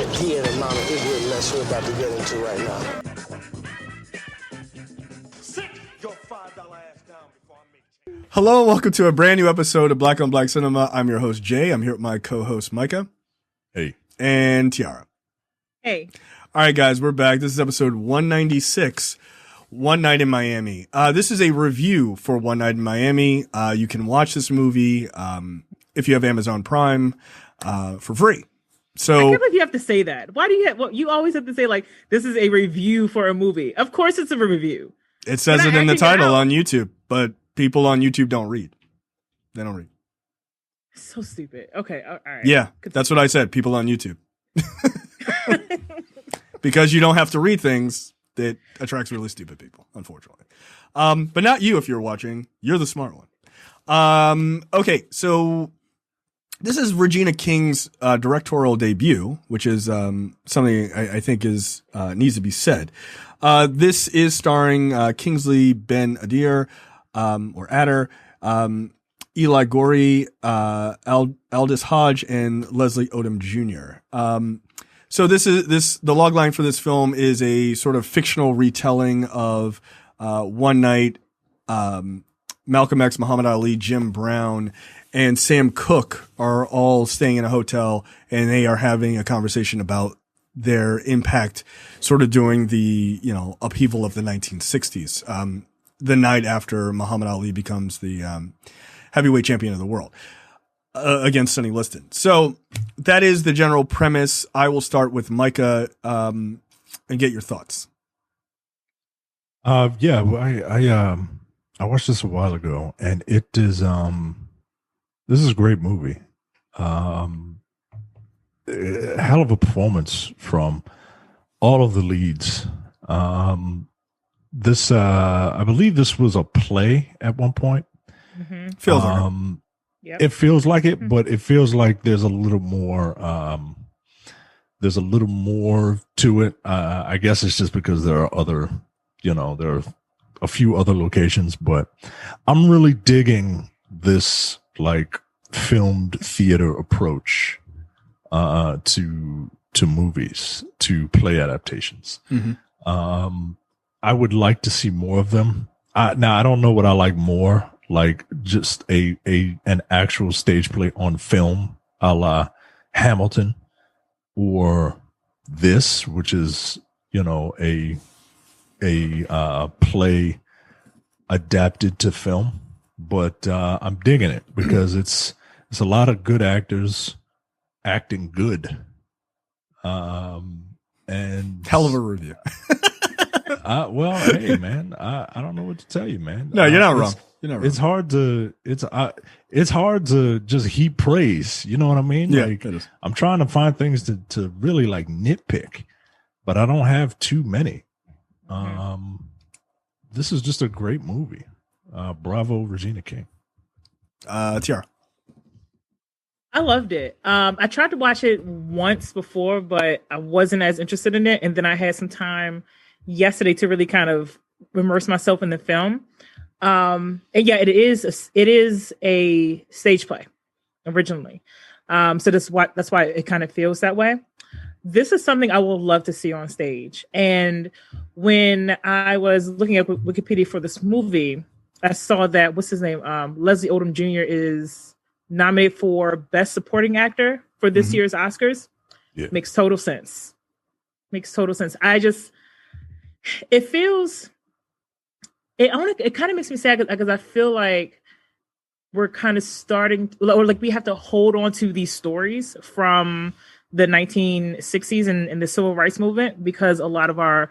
IP and amount of ignorant mess we're about to get into right now. Sit your $5 ass down before I make change. Hello and welcome to a brand new episode of Black on Black Cinema. I'm your host, Jay. I'm here with my co-host, Micah. Hey. And Tiara. Hey. All right, guys, we're back. This is episode 196, One Night in Miami. This is a review for One Night in Miami. You can watch this movie if you have Amazon Prime for free. So I can't believe you have to say that. Why do you you always have to say like this is a review for a movie? Of course it's a review. It says it in the title on YouTube, but people on YouTube don't read. They don't read. So stupid. Okay, all right. Yeah, that's what I said. People on YouTube. Because you don't have to read things, that attracts really stupid people, unfortunately. But not you if you're watching. You're the smart one. Okay, so this is Regina King's directorial debut, which is something I think is needs to be said. This is starring Kingsley Ben-Adir, or Adder, Eli Gorey, Aldous Hodge, and Leslie Odom Jr. So the log line for this film is a sort of fictional retelling of one night Malcolm X, Muhammad Ali, Jim Brown, and Sam Cooke are all staying in a hotel, and they are having a conversation about their impact sort of during the, upheaval of the 1960s, the night after Muhammad Ali becomes the heavyweight champion of the world. Against Sonny Liston. So that is the general premise. I will start with Micah and get your thoughts. I watched this a while ago, and it is this is a great movie. Hell of a performance from all of the leads. This I believe this was a play at one point. Mm-hmm. Feels like Yep. It feels like it, but it feels like there's a little more. There's a little more to it. I guess it's just because there are other, there are a few other locations, but I'm really digging this like filmed theater approach to movies, to play adaptations. Mm-hmm. I would like to see more of them. Now I don't know what I like more. Like just an actual stage play on film, a la Hamilton, or this, which is a play adapted to film. But I'm digging it because it's a lot of good actors acting good, and hell of a review. Well, hey man, I don't know what to tell you, man. No, you're not wrong. It's hard to just heap praise. You know what I mean? Yeah, like it is. I'm trying to find things to really like nitpick, but I don't have too many. This is just a great movie. Bravo, Regina King. Tiara. I loved it. I tried to watch it once before, but I wasn't as interested in it. And then I had some time yesterday to really kind of immerse myself in the film. And yeah, it is a stage play originally. So that's why it kind of feels that way. This is something I will love to see on stage. And when I was looking at Wikipedia for this movie, I saw that what's his name? Leslie Odom Jr. is nominated for Best Supporting Actor for this year's Oscars. Yeah. Makes total sense. It kind of makes me sad because I feel like we're kind of starting, or like we have to hold on to these stories from the 1960s and the civil rights movement because a lot of our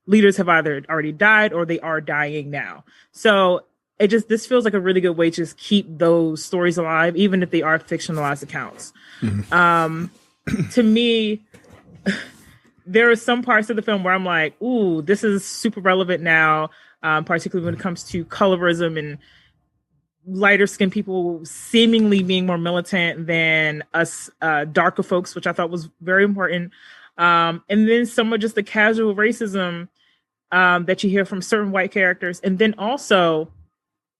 leaders have either already died or they are dying now. So this feels like a really good way to just keep those stories alive, even if they are fictionalized accounts. Mm-hmm. To me, there are some parts of the film where I'm like, ooh, this is super relevant now. Particularly when it comes to colorism and lighter skinned people seemingly being more militant than us darker folks, which I thought was very important. And then some of just the casual racism that you hear from certain white characters. And then also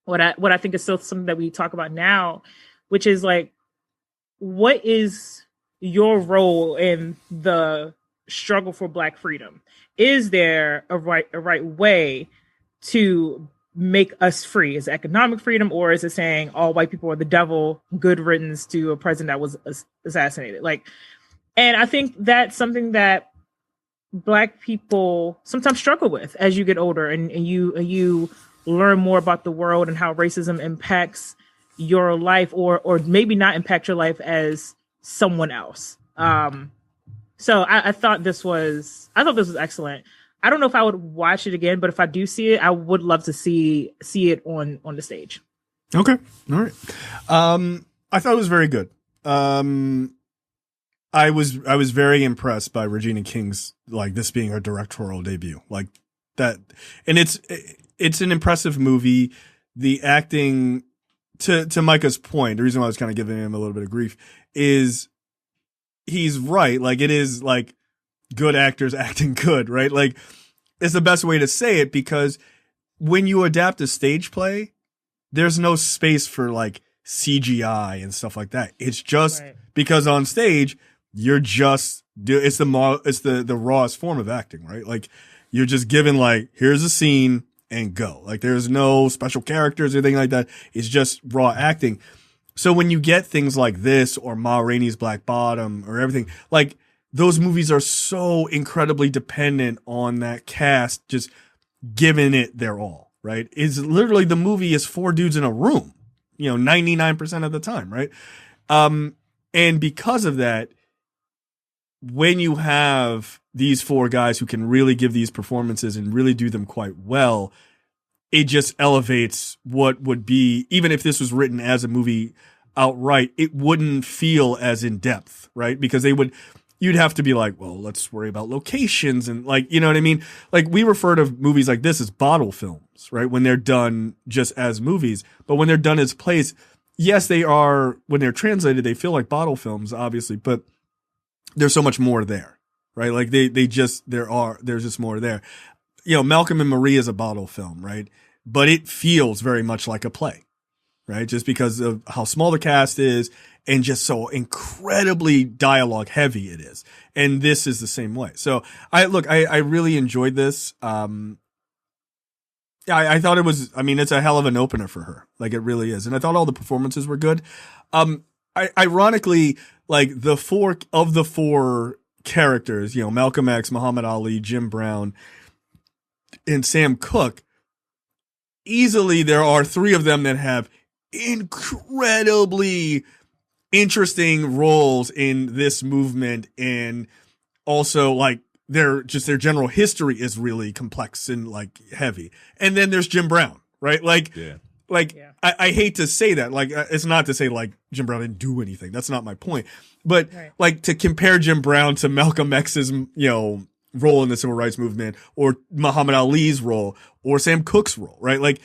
what I think is still something that we talk about now, which is like, what is your role in the struggle for Black freedom. Is there a right way to make us free? Is it economic freedom, or is it saying all white people are the devil, good riddance to a president that was assassinated? Like, and I think that's something that Black people sometimes struggle with as you get older, and you learn more about the world and how racism impacts your life, or maybe not impact your life as someone else. So I thought this was excellent. I don't know if I would watch it again, but if I do see it, I would love to see it on the stage. Okay. All right. I thought it was very good. I was very impressed by Regina King's, like, this being her directorial debut, like that. And it's an impressive movie. The acting, to Micah's point, the reason why I was kind of giving him a little bit of grief is he's right. Like, it is like good actors acting good, right? Like, it's the best way to say it, because when you adapt a stage play, there's no space for like CGI and stuff like that. It's just because on stage, you're just it's the rawest form of acting, right? Like, you're just given, like, here's a scene and go. Like, there's no special characters or anything like that. It's just raw acting. So when you get things like this or Ma Rainey's Black Bottom or everything, like, those movies are so incredibly dependent on that cast just giving it their all, right? It's literally, the movie is 4 dudes in a room, 99% of the time, right? And because of that, when you have these 4 guys who can really give these performances and really do them quite well, it just elevates what would be, even if this was written as a movie outright, it wouldn't feel as in depth, right? Because you'd have to be like, well, let's worry about locations and, like, you know what I mean? Like, we refer to movies like this as bottle films, right? When they're done just as movies, but when they're done as plays, yes, they are, when they're translated, they feel like bottle films, obviously, but there's so much more there, right? Like, there's just more there. Malcolm and Marie is a bottle film, right? But it feels very much like a play, right? Just because of how small the cast is and just so incredibly dialogue heavy it is. And this is the same way. So I really enjoyed this. I thought it was, it's a hell of an opener for her. Like, it really is. And I thought all the performances were good. Ironically, like, the four characters, Malcolm X, Muhammad Ali, Jim Brown, and Sam Cooke, easily there are 3 of them that have incredibly interesting roles in this movement, and also, like, their general history is really complex and, like, heavy. And then there's Jim Brown, right? Like, yeah. I hate to say that. Like, it's not to say, like, Jim Brown didn't do anything. That's not my point. But like, to compare Jim Brown to Malcolm X's, role in the civil rights movement, or Muhammad Ali's role, or Sam Cooke's role, right? Like,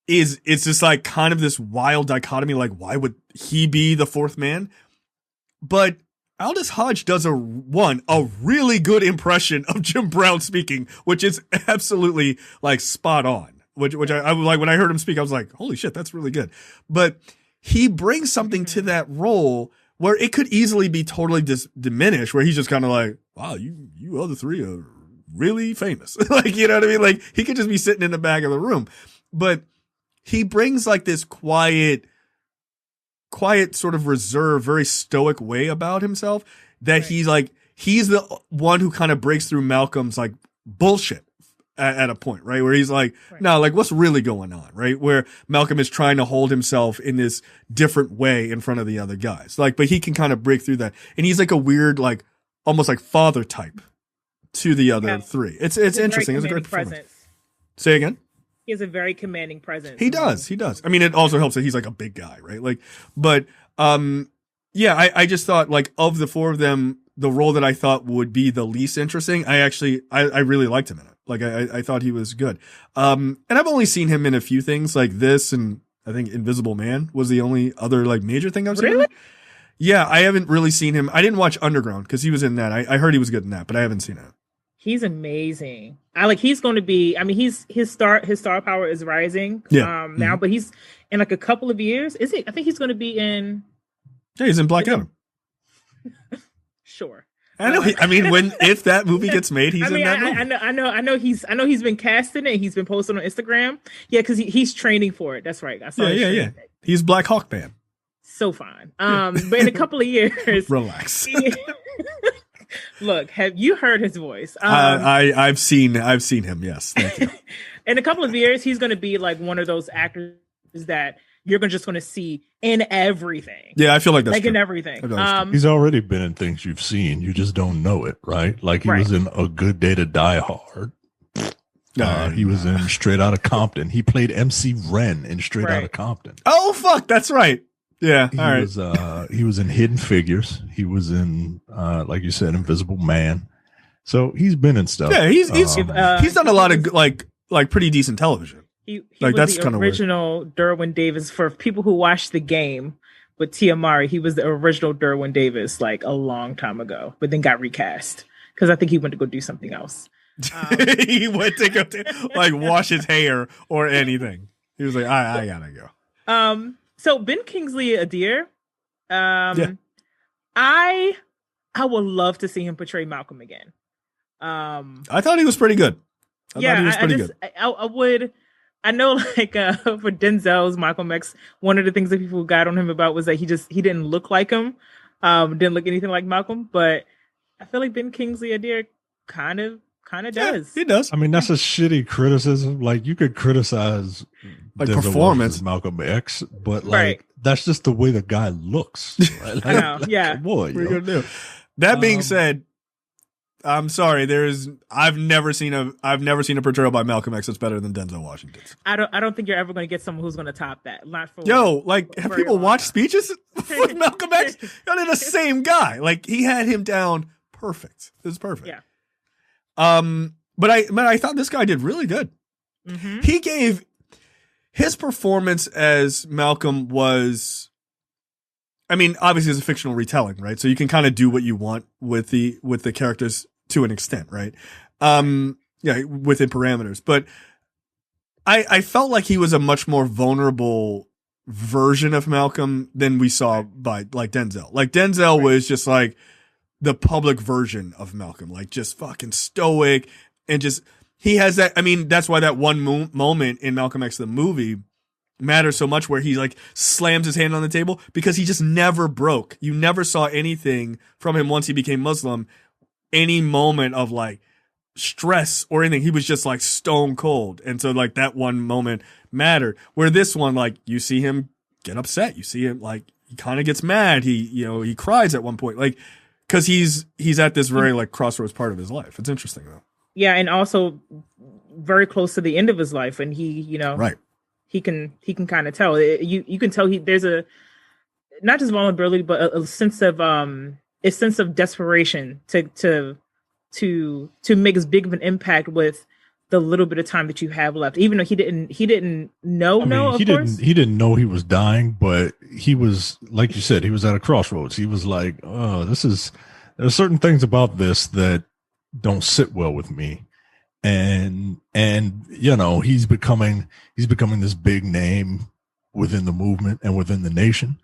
it's just like kind of this wild dichotomy. Like, why would he be the 4th man? But Aldous Hodge does a really good impression of Jim Brown speaking, which is absolutely, like, spot on. Which I like, when I heard him speak, I was like, holy shit, that's really good. But he brings something to that role where it could easily be totally diminished, where he's just kind of like, wow, you other 3 are really famous. Like, you know what I mean? Like, he could just be sitting in the back of the room. But he brings, like, this quiet sort of reserved, very stoic way about himself that he's the one who kind of breaks through Malcolm's, like, bullshit at a point, right? Where he's like, no, like, what's really going on, right? Where Malcolm is trying to hold himself in this different way in front of the other guys. Like, but he can kind of break through that. And he's like a weird, like, almost like father type to the other 3. It's interesting. It's a great performance. Presence. Say again? He has a very commanding presence. He does. I mean, it also helps that he's like a big guy, right? Like, but, I just thought, like, of the 4 of them, the role that I thought would be the least interesting, I really liked him in it. Like, I thought he was good. And I've only seen him in a few things like this, and I think Invisible Man was the only other, like, major thing I've seen. Really? Yeah, I haven't really seen him. I didn't watch Underground because he was in that. I heard he was good in that, but I haven't seen it. He's amazing. He's going to be, his star power is rising now, but he's in, like, a couple of years. I think he's going to be in. Yeah, he's in Black Adam. Sure. I know. If that movie gets made, he's in that movie. I know he's been casting it. He's been posting on Instagram. Yeah, because he's training for it. That's right. I saw. Yeah. He's Black Hawk Man. So fine. But in a couple of years, relax. Look, have you heard his voice? I've seen him. Yes. Thank you. In a couple of years, he's going to be like one of those actors that you're just going to see in everything. Yeah, I feel like that's like true. in everything. He's already been in things you've seen. You just don't know it, right? Like he was in A Good Day to Die Hard. He was in Straight Outta Compton. He played MC Ren in Straight Outta Compton. Oh fuck, that's right. Yeah, he was in Hidden Figures. He was in, like you said, Invisible Man. So he's been in stuff. Yeah, he's done a lot of like pretty decent television. He like was that's the original Derwin Davis. For people who watched The Game with Tia Mowry, he was the original Derwin Davis like a long time ago, but then got recast because I think he went to go do something else. He went to go like wash his hair or anything. He was like, I gotta go. So Ben Kingsley Adair, yeah. I would love to see him portray Malcolm again. I thought he was pretty good. I would. I know, like for Denzel's Malcolm X, one of the things that people got on him about was that he didn't look like him, didn't look anything like Malcolm. But I feel like Ben Kingsley Adair kind of does. He does. I mean, that's a shitty criticism. Like you could criticize like Denzel performance, Malcolm X, but like that's just the way the guy looks. Right? I know. Yeah. Boy, what are you gonna do? That being said, I'm sorry. I've never seen a portrayal by Malcolm X that's better than Denzel Washington's. I don't think you're ever going to get someone who's going to top that. Not for have people watched speeches with Malcolm X? They're the same guy. Like he had him down perfect. It was perfect. Yeah. But I thought this guy did really good. Mm-hmm. He gave his performance as Malcolm was. I mean, obviously, it's a fictional retelling, right? So you can kind of do what you want with the characters to an extent, right? Within parameters. But I felt like he was a much more vulnerable version of Malcolm than we saw by like Denzel. Like Denzel was just like the public version of Malcolm, like just fucking stoic and just he has that. I mean, that's why that one moment in Malcolm X the movie matters so much, where he like slams his hand on the table, because he just never broke. You never saw anything from him once he became Muslim, any moment of like stress or anything. He was just like stone cold. And so like that one moment mattered, where this one, like you see him get upset. You see him like, he kind of gets mad. He cries at one point, like, cause he's at this very like crossroads part of his life. It's interesting though. Yeah. And also very close to the end of his life. And he, right. He can kind of tell. You can tell there's a not just vulnerability, but a sense of desperation to make as big of an impact with the little bit of time that you have left. Even though he didn't know. He didn't know he was dying, but he was, like you said, he was at a crossroads. He was like, oh, there's certain things about this that don't sit well with me. And he's becoming this big name within the movement and within the nation,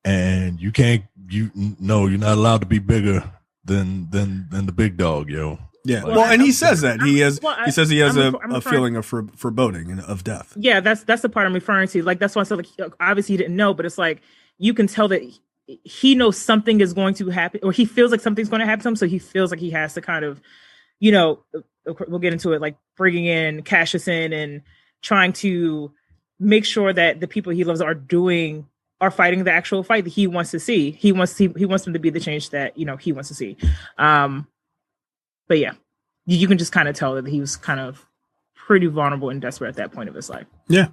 and you're not allowed to be bigger than the big dog, yo. Yeah. Well, and he says that he says he has a feeling of foreboding and of death. Yeah, that's the part I'm referring to. Like that's why I said, like, obviously he didn't know, but it's like you can tell that he knows something is going to happen, or he feels like something's going to happen to him, so he feels like he has to kind of, we'll get into it, like bringing in Cassius in and trying to make sure that the people he loves are fighting the actual fight that he wants to see. He wants them to be the change that, he wants to see. But yeah, you can just kind of tell that he was kind of pretty vulnerable and desperate at that point of his life. Yeah.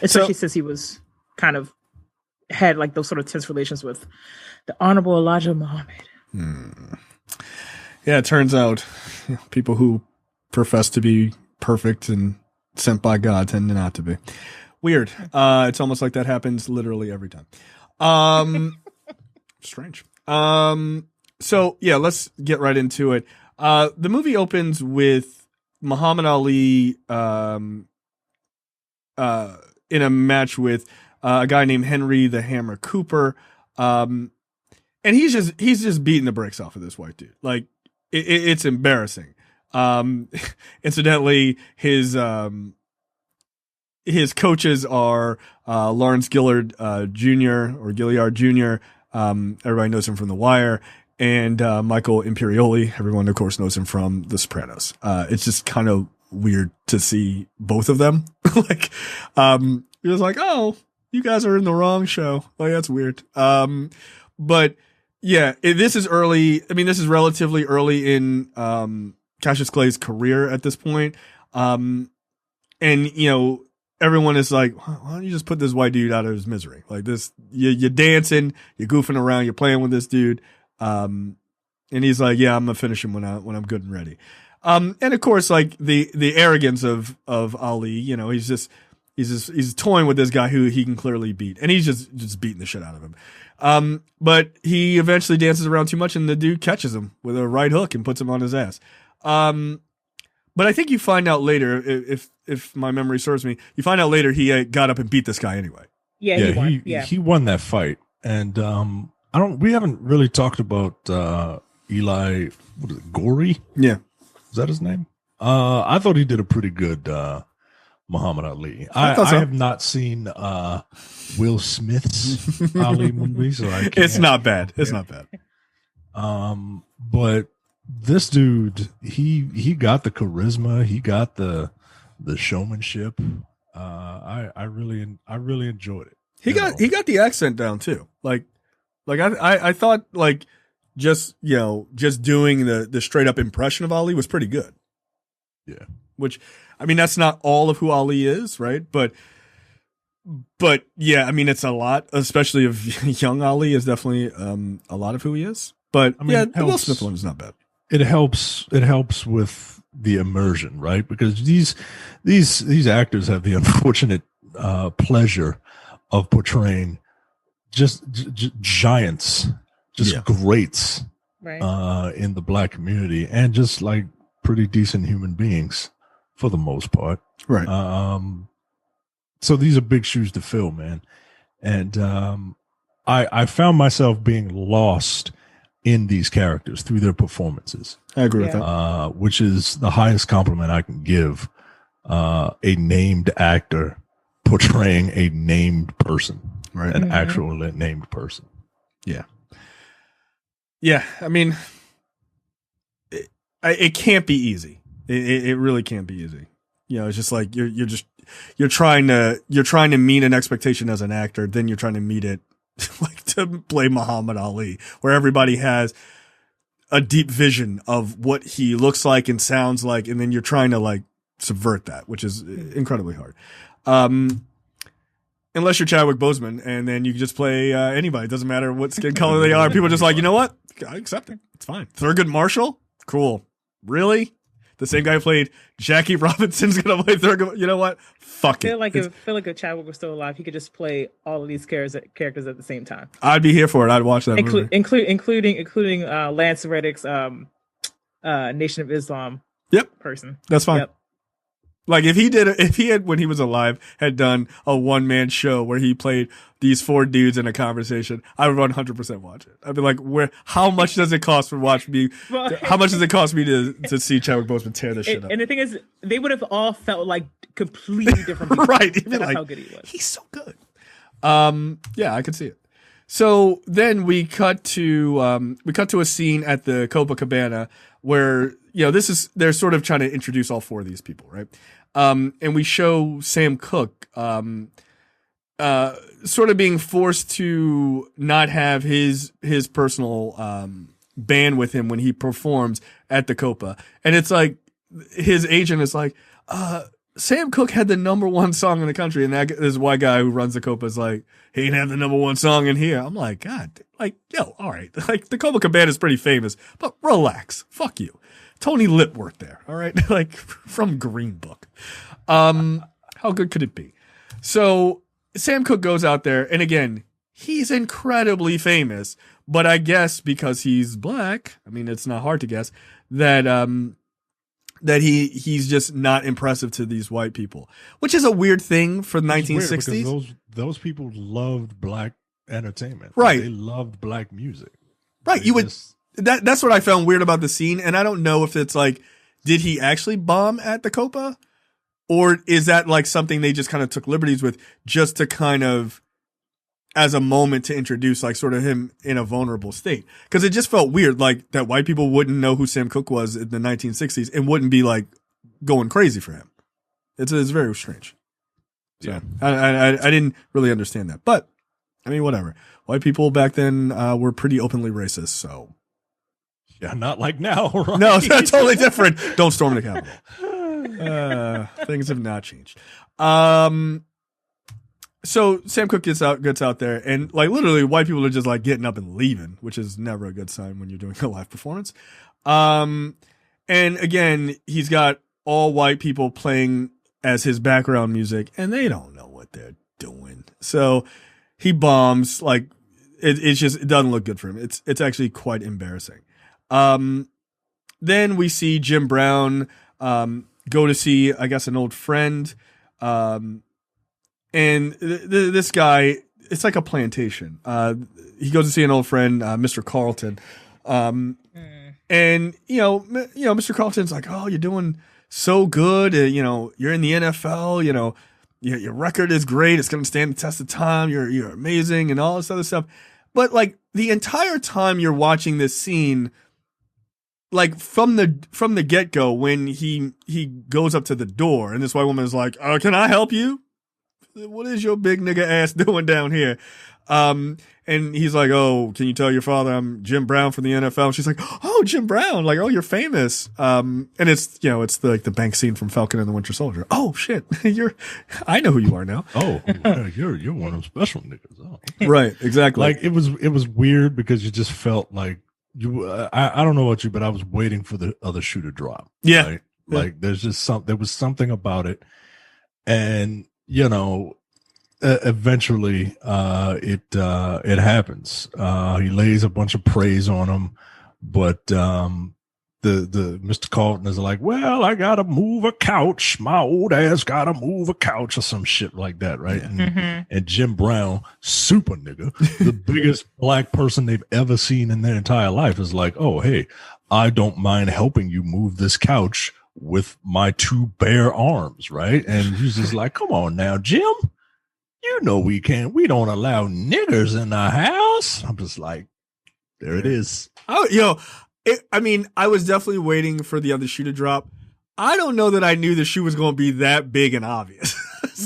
Especially since he was kind of had like those sort of tense relations with the Honorable Elijah Muhammad. Yeah, it turns out people who profess to be perfect and sent by God tend not to be. Weird. It's almost like that happens literally every time. Strange. So yeah, let's get right into it. The movie opens with Muhammad Ali in a match with a guy named Henry the Hammer Cooper. And and he's just beating the brakes off of this white dude. Like it's embarrassing. Incidentally, his coaches are Lawrence Gillard Jr. or Gilliard Jr. Everybody knows him from The Wire, and Michael Imperioli. Everyone, of course, knows him from The Sopranos. It's just kind of weird to see both of them. Like, you're just like, oh, you guys are in the wrong show. Like, that's weird. But yeah, this is early. I mean, this is relatively early in Cassius Clay's career at this point. And, you know, everyone is like, why don't you just put this white dude out of his misery? Like this, you're dancing, you're goofing around, you're playing with this dude. And he's like, yeah, I'm gonna finish him when I'm good and ready. And of course, like the arrogance of Ali, you know, he's toying with this guy who he can clearly beat, and he's just beating the shit out of him. But he eventually dances around too much, and the dude catches him with a right hook and puts him on his ass. But I think you find out later, if my memory serves me, you find out later he got up and beat this guy anyway. Yeah, he won. He won that fight, and we haven't really talked about Eli, what is it, Gorey? Yeah, is that his name? I thought he did a pretty good Muhammad Ali. I have not seen Will Smith's Ali movie, so I can't. It's not bad. It's not bad. But this dude, he got the charisma, he got the showmanship. I really enjoyed it. He got the accent down too. Like I thought like just doing the straight up impression of Ali was pretty good. Yeah. Which, I mean, that's not all of who Ali is, right? But yeah, I mean, it's a lot, especially of young Ali is definitely a lot of who he is. But I mean, yeah, the Will Smith one is not bad. It helps with the immersion, right? Because these actors have the unfortunate pleasure of portraying just giants, greats, right, in the Black community, and just like pretty decent human beings for the most part, right? So these are big shoes to fill, man. And I found myself being lost in these characters through their performances. I agree with that. Which is the highest compliment I can give a named actor portraying a named person, right? An actual named person. Yeah. Yeah. I mean, it can't be easy. It really can't be easy. You know, it's just like you're trying to meet an expectation as an actor, then you're trying to meet it like to play Muhammad Ali, where everybody has a deep vision of what he looks like and sounds like, and then you're trying to like subvert that, which is incredibly hard. Unless you're Chadwick Boseman, and then you can just play anybody. It doesn't matter what skin color they are. People are just like, you know what? I accept it. It's fine. Thurgood Marshall? Cool. Really? The same guy who played Jackie Robinson's gonna play Thurgood. You know what? Fuck it. I feel like if Chadwick was still alive, he could just play all of these characters at the same time. I'd be here for it. I'd watch that movie. Including Lance Reddick's Nation of Islam person. That's fine. Yep. Like if he had when he was alive had done a one-man show where he played these four dudes in a conversation, I would 100% watch it. I'd be like, how much does it cost for watch me? How much does it cost me to see Chadwick Boseman tear this shit up? And the thing is, they would have all felt like completely different people. Right. That's like, how good he was. He's so good. Yeah, I could see it. So then we cut to a scene at the Copacabana where, you know, they're sort of trying to introduce all four of these people, right? And we show Sam Cooke, sort of being forced to not have his personal, band with him when he performs at the Copa. And it's like, his agent is like, Sam Cooke had the #1 song in the country. And this white guy who runs the Copa is like, he didn't have the #1 song in here. I'm like, God, like, yo, all right. Like, the Copacabana is pretty famous, but relax. Fuck you. Tony Lipworth there, all right? Like, from Green Book. How good could it be? So Sam Cooke goes out there, and again, he's incredibly famous, but I guess because he's black, I mean, it's not hard to guess, that he's just not impressive to these white people, which is a weird thing for the 1960s. Those people loved black entertainment. Right. They loved black music. Right. You would, that's what I found weird about the scene. And I don't know if it's like, did he actually bomb at the Copa? Or is that like something they just kind of took liberties with just to kind of, as a moment to introduce like sort of him in a vulnerable state? Cause it just felt weird, like that white people wouldn't know who Sam Cooke was in the 1960s and wouldn't be like going crazy for him. It's very strange. So yeah. I didn't really understand that, but I mean, whatever. White people back then were pretty openly racist. So yeah, not like now. Right? No, it's totally different. Don't storm the Capitol. Things have not changed. So Sam Cooke gets out there, and like literally white people are just like getting up and leaving, which is never a good sign when you're doing a live performance. And again, he's got all white people playing as his background music, and they don't know what they're doing. So he bombs. Like it doesn't look good for him. It's actually quite embarrassing. Then we see Jim Brown go to see, I guess, an old friend. And this guy, it's like a plantation. He goes to see an old friend, Mr. Carlton. And Mr. Carlton's like, "Oh, you're doing so good. You're in the NFL. Your record is great. It's going to stand the test of time. You're amazing," and all this other stuff. But like the entire time you're watching this scene, like from the get go, when he goes up to the door, and this white woman is like, "Can I help you? What is your big nigga ass doing down here?" And he's like, "Oh, can you tell your father I'm Jim Brown from the NFL?" And she's like, "Oh, Jim Brown, like, oh, you're famous." And it's the bank scene from Falcon and the Winter Soldier. "Oh shit, I know who you are now." "Oh, you're one of them special niggas." Oh. Right, exactly. Like it was weird because you just felt like I don't know about you, but I was waiting for the other shoe to drop. Yeah. Right? Like there was something about it. And, eventually, it happens. He lays a bunch of praise on him, but, the Mr. Carlton is like, "Well, I gotta move a couch. My old ass gotta move a couch," or some shit like that, right? And Jim Brown, super nigga, the biggest black person they've ever seen in their entire life, is like, "Oh, hey, I don't mind helping you move this couch with my two bare arms," right? And he's just like, "Come on now, Jim. We don't allow niggers in the house." I'm just like, there it is. Oh, I was definitely waiting for the other shoe to drop. I don't know that I knew the shoe was going to be that big and obvious.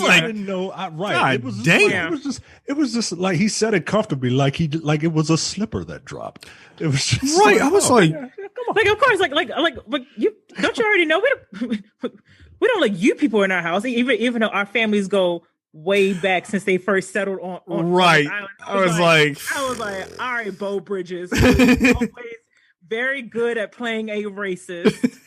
I didn't know. Right. God, damn. It was just like he said it comfortably, like it was a slipper that dropped. It was just right. Like, I was like, come on. Like, of course, like you don't you already know we don't like you people in our house, even though our families go way back since they first settled on right. On I was like, all right, Bo Bridges, always very good at playing a racist.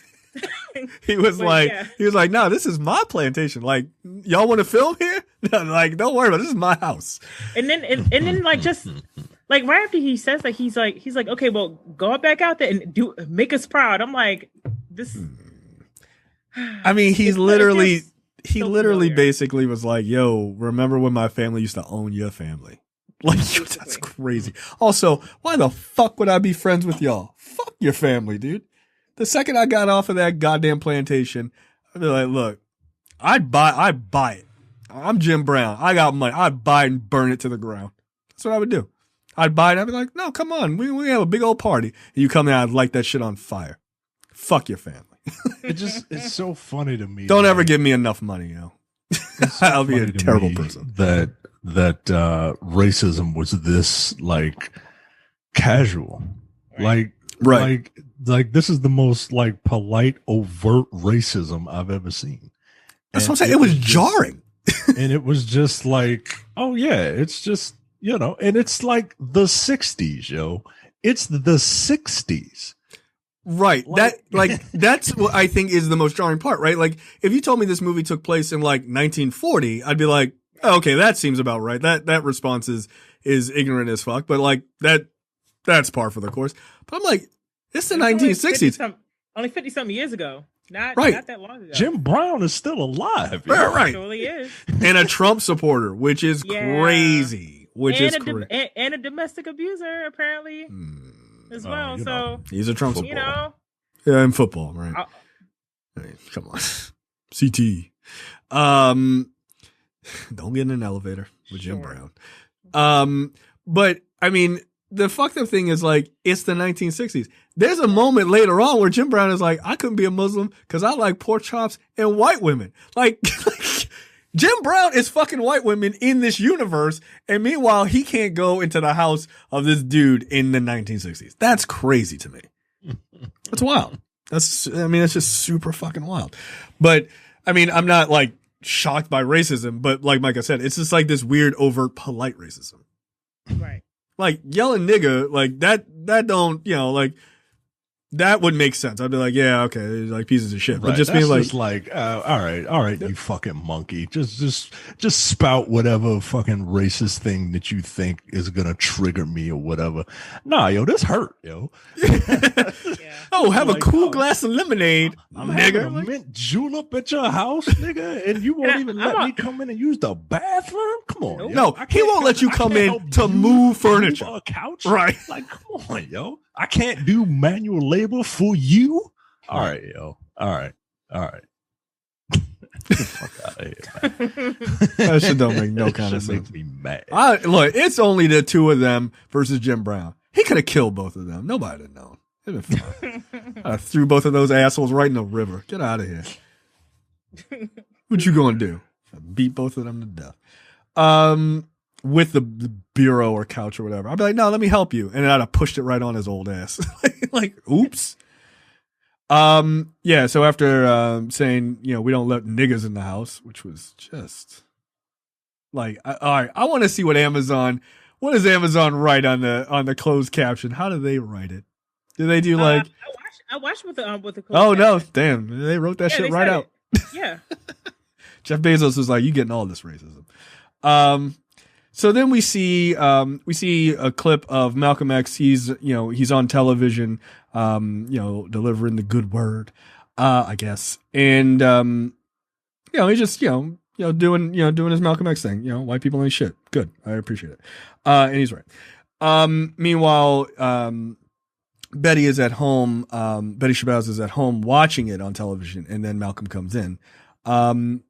he was like, "No, this is my plantation. Like, y'all want to film here? Like, don't worry about it. This is my house." And then like just like right after he says that, he's like, "Okay, well, go back out there and make us proud." I'm like, this. I mean, he literally basically was like, "Yo, remember when my family used to own your family?" Like, that's crazy. Also, why the fuck would I be friends with y'all? Fuck your family, dude. The second I got off of that goddamn plantation, I'd be like, "Look, I'd buy it. I'm Jim Brown. I got money. I'd buy it and burn it to the ground." That's what I would do. I'd buy it. I'd be like, "No, come on. We have a big old party. And you come in, I'd light that shit on fire. Fuck your family." It's so funny to me. Don't ever give me enough money, yo. So I'll be a terrible person. That racism was this like casual, right. like this is the most like polite, overt racism I've ever seen. That's what I'm saying. It was jarring. And it was just like, oh yeah, it's just, and it's like the 60s, yo. It's the 60s. Right. That's what I think is the most jarring part, right? Like, if you told me this movie took place in like 1940, I'd be like, oh, okay, that seems about right. That response is ignorant as fuck, but like that's par for the course. But I'm like, it's the 1960s. Only 50 something years ago. Not that long ago. Jim Brown is still alive. Right. Surely is. And a Trump supporter, which is crazy. And a domestic abuser, apparently. as well. you know. So He's a Trump you supporter. know, Yeah, in football, right? I mean, come on. CT. Don't get in an elevator with Jim Sure. Brown. But I mean, the fucked up thing is like, it's the 1960s. There's a moment later on where Jim Brown is like, I couldn't be a Muslim because I like pork chops and white women. Like, Jim Brown is fucking white women in this universe. And meanwhile, he can't go into the house of this dude in the 1960s. That's crazy to me. That's wild. It's just super fucking wild. But I mean, I'm not like shocked by racism, but like Micah said, it's just like this weird, overt, polite racism. right. Like yelling nigga, like that don't, like that would make sense. I'd be like, yeah, okay, like pieces of shit. Right. But just That's being just like, all right, you fucking monkey. Just spout whatever fucking racist thing that you think is gonna trigger me or whatever. Nah, yo, this hurt, yo. Yeah. oh, have Like, a cool glass of lemonade, I'm having a nigga. mint julep at your house, nigga, and you won't And even I'm let a- me come in and use the bathroom? Come on, yo. No, I he can't won't let you I come can't in help to you move furniture. a couch, Right. Like, come on, yo. I can't do manual labor for you. All right, yo. All right. Get the fuck out of here, man. That shit don't make no That kind of shit sense. makes me mad. Look, it's only the two of them versus Jim Brown. He could have killed both of them. Nobody would know. It'd been fine. I threw both of those assholes right in the river. Get out of here. What you gonna do? Beat both of them to death. With the bureau or couch or whatever. I'd be like, no, let me help you. And then I'd have pushed it right on his old ass. like, oops. Yeah, so after saying, we don't let niggas in the house, which was just like, all right, I want to see what does Amazon write on the closed caption? How do they write it? Do they do like, I watched with the oh no, caption. damn, they wrote that Yeah, shit they right said out. it. Yeah. Jeff Bezos was like, you getting all this racism. So then we see a clip of Malcolm X. He's on television, delivering the good word, I guess. And, he's just, doing his Malcolm X thing. White people ain't shit. Good. I appreciate it. And he's right. Meanwhile, Betty is at home. Betty Shabazz is at home watching it on television. And then Malcolm comes in. And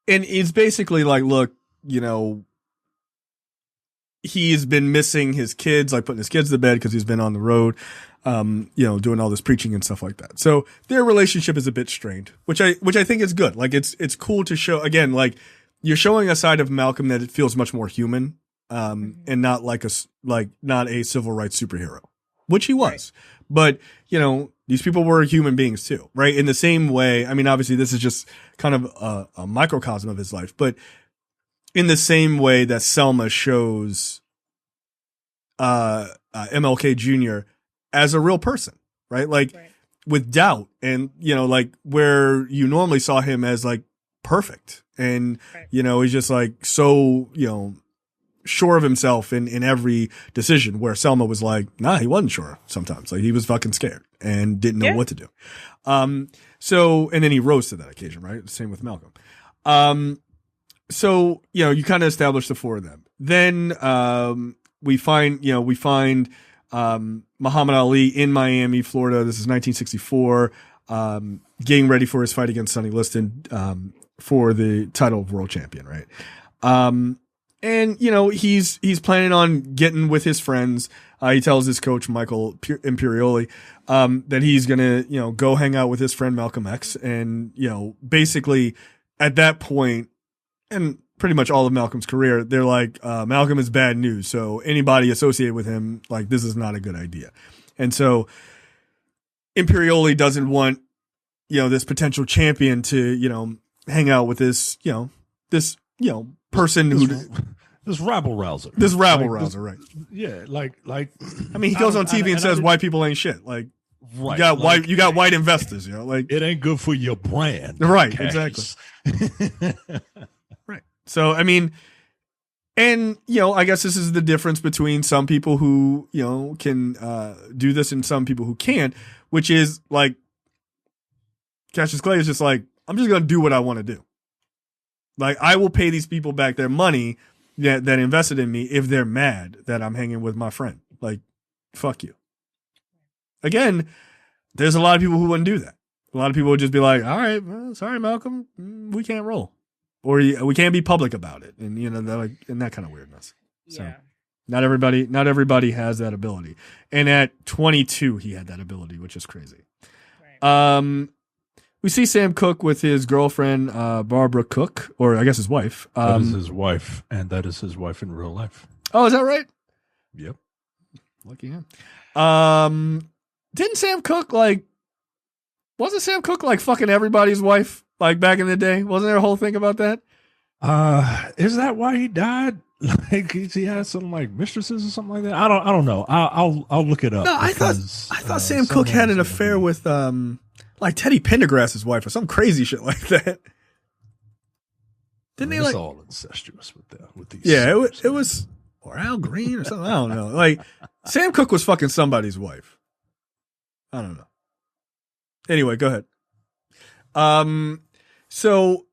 it's basically like, look, he's been missing his kids, like putting his kids to bed because he's been on the road, doing all this preaching and stuff like that. So their relationship is a bit strained, which I think is good. Like it's cool to show, again, like you're showing a side of Malcolm that it feels much more human, and not not a civil rights superhero, which he was. Right. But, these people were human beings too, right? In the same way, I mean, obviously this is just kind of a microcosm of his life, but in the same way that Selma shows MLK Jr. as a real person, right? Like with doubt and, like where you normally saw him as like perfect and, he's just like so, sure of himself in every decision, where Selma was like, nah, he wasn't sure sometimes. Like he was fucking scared and didn't know what to do. So, and then he rose to that occasion, right? Same with Malcolm. So, you kind of establish the four of them. Then, we find Muhammad Ali in Miami, Florida. This is 1964, getting ready for his fight against Sonny Liston, for the title of world champion, right? And, he's planning on getting with his friends. He tells his coach, Michael Imperioli, that he's going to, go hang out with his friend Malcolm X. And, basically at that point, and pretty much all of Malcolm's career, they're like, Malcolm is bad news. So anybody associated with him, like, this is not a good idea. And so Imperioli doesn't want, this potential champion to, hang out with this person this rabble rouser. This rabble rouser, right? Yeah, like. I mean, he goes on TV and says white people ain't shit. Like, right, you got white investors, like it ain't good for your brand, right? Cassius. Exactly. Right. So, I mean, and I guess this is the difference between some people who can do this and some people who can't, which is like Cassius Clay is just like, I'm just gonna do what I want to do. Like, I will pay these people back their money that invested in me if they're mad that I'm hanging with my friend. Like, fuck you. Again, there's a lot of people who wouldn't do that. A lot of people would just be like, all right, well, sorry, Malcolm, we can't roll. Or we can't be public about it. And, you know, and that kind of weirdness. So Yeah. not everybody has that ability. And at 22, he had that ability, which is crazy. Right. We see Sam Cooke with his girlfriend, Barbara Cooke, or I guess his wife. That is his wife, and that is his wife in real life. Oh, is that right? Yep. Lucky him. Didn't Sam Cooke wasn't Sam Cooke like fucking everybody's wife like back in the day? Wasn't there a whole thing about that? Is that why he died? Like he had some like mistresses or something like that. I don't know. I'll look it up. No, I thought Sam Cooke had an affair with like Teddy Pendergrass's wife or some crazy shit like that. Didn't they it's like all incestuous with these? Yeah, it was or Al Green or something. I don't know. Like Sam Cooke was fucking somebody's wife. I don't know. Anyway, go ahead. So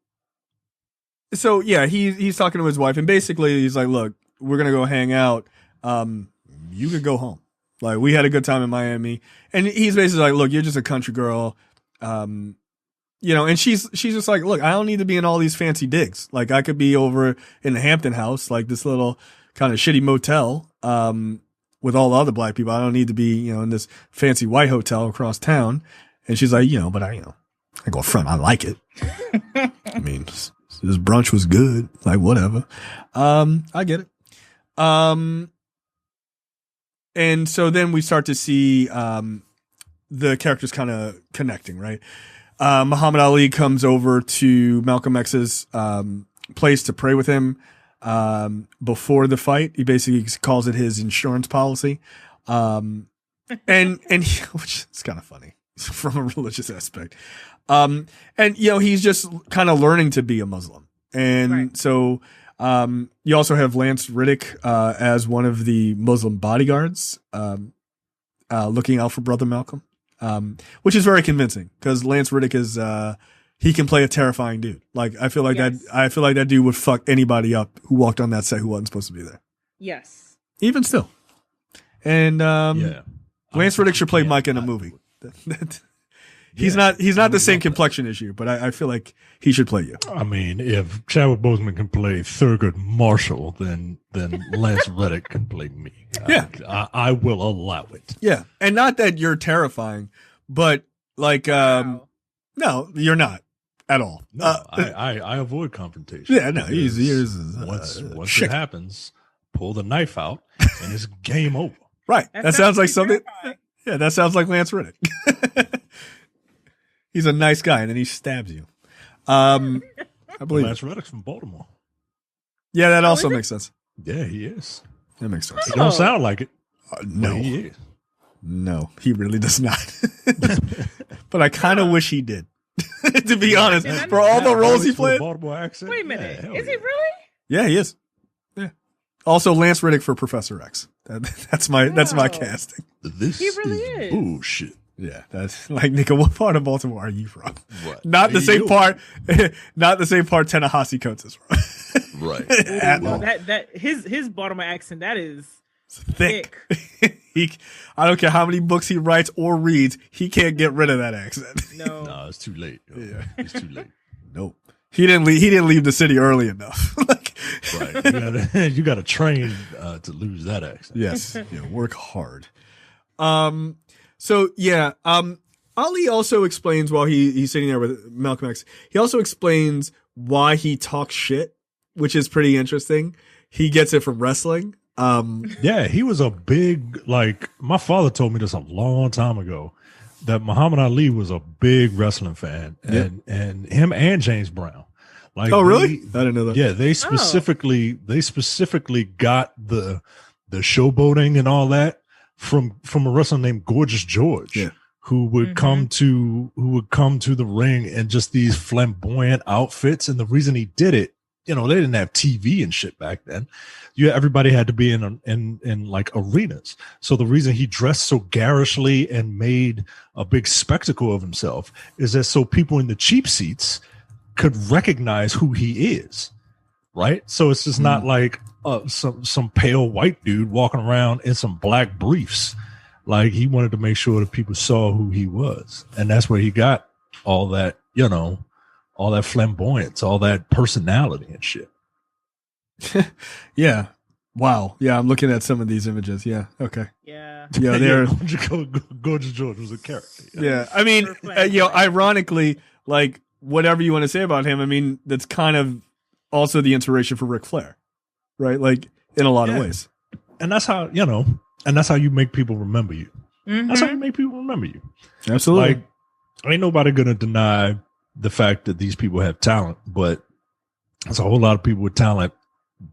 yeah, he's talking to his wife, and basically he's like, "Look, we're gonna go hang out. You could go home. Like we had a good time in Miami." And he's basically like, "Look, you're just a country girl, you know." And she's just like, "Look, I don't need to be in all these fancy digs. Like I could be over in the Hampton House, like this little kind of shitty motel, with all the other black people. I don't need to be, you know, in this fancy white hotel across town." And she's like, but I go front. I like it. I mean, this brunch was good. Like, whatever. I get it. And so then we start to see, the characters kind of connecting, right? Muhammad Ali comes over to Malcolm X's, place to pray with him, before the fight. He basically calls it his insurance policy. And which is kind of funny. From a religious aspect. And he's just kind of learning to be a Muslim. And right. So you also have Lance Riddick as one of the Muslim bodyguards looking out for Brother Malcolm, which is very convincing because Lance Riddick is he can play a terrifying dude. Like I feel like that dude would fuck anybody up who walked on that set who wasn't supposed to be there. Yes. Even still. And Lance Riddick should play Mike in a movie. He's not the same complexion as you, but I feel like he should play you. I mean, if Chadwick Boseman can play Thurgood Marshall, then Lance Reddick can play me. Yeah. I will allow it. Yeah, and not that you're terrifying, but like, Wow. no, you're not at all. No, I avoid confrontation. Yeah, no, because he's once shit. it happens, pull the knife out, and it's game over. Right. That sounds like something. terrifying. Yeah, that sounds like Lance Riddick. He's a nice guy, and then he stabs you. I believe. Lance Reddick's from Baltimore. Yeah, that also is it? makes sense. Yeah, he is. That makes sense. He don't sound like it. No, but he is. no, he really does not. But I kind of wish he did. To be honest, for all the roles he With a played. Baltimore accent. Wait a minute. Yeah, hell Is yeah. he really? Yeah, he is. Yeah. Also, Lance Riddick for Professor X. That's my Wow. casting. This He really is is. bullshit. Yeah, that's like Nico. What part of Baltimore are you from? What? Not the Hey, same yo. part. Not the same part. Ta-Nehisi Coates is from. Right. At No, all. that his Baltimore accent, that is Thick. I don't care how many books he writes or reads. He can't get rid of that accent. no. No, it's too late. Yo. Yeah. It's too late. Nope. He didn't leave the city early enough. Like, Right. You gotta train to lose that accent. yes. Yeah, work hard. So yeah, Ali also explains while he's sitting there with Malcolm X, he also explains why he talks shit, which is pretty interesting. He gets it from wrestling. Yeah, he was a big, like, my father told me this a long time ago, that Muhammad Ali was a big wrestling fan, and him and James Brown. Like, oh, really? I didn't know that. Yeah, they specifically got the showboating and all that from a wrestler named Gorgeous George, Yeah. who would come to the ring in just these flamboyant outfits. And the reason he did it, they didn't have TV and shit back then. Everybody had to be in like arenas. So the reason he dressed so garishly and made a big spectacle of himself is that so people in the cheap seats could recognize who he is. Right. So it's just not like some pale white dude walking around in some black briefs. Like he wanted to make sure that people saw who he was, and that's where he got all that, all that flamboyance, all that personality and shit. Yeah. Wow. Yeah, I'm looking at some of these images. Yeah. Okay. Yeah. Yeah, they're Gorgeous George was a character. yeah. I mean, ironically, like whatever you want to say about him, I mean, that's kind of also the inspiration for Ric Flair, right? Like in a lot of ways. And that's how, and that's how you make people remember you. Mm-hmm. That's how you make people remember you. Absolutely. Like, ain't nobody gonna deny the fact that these people have talent, but there's a whole lot of people with talent.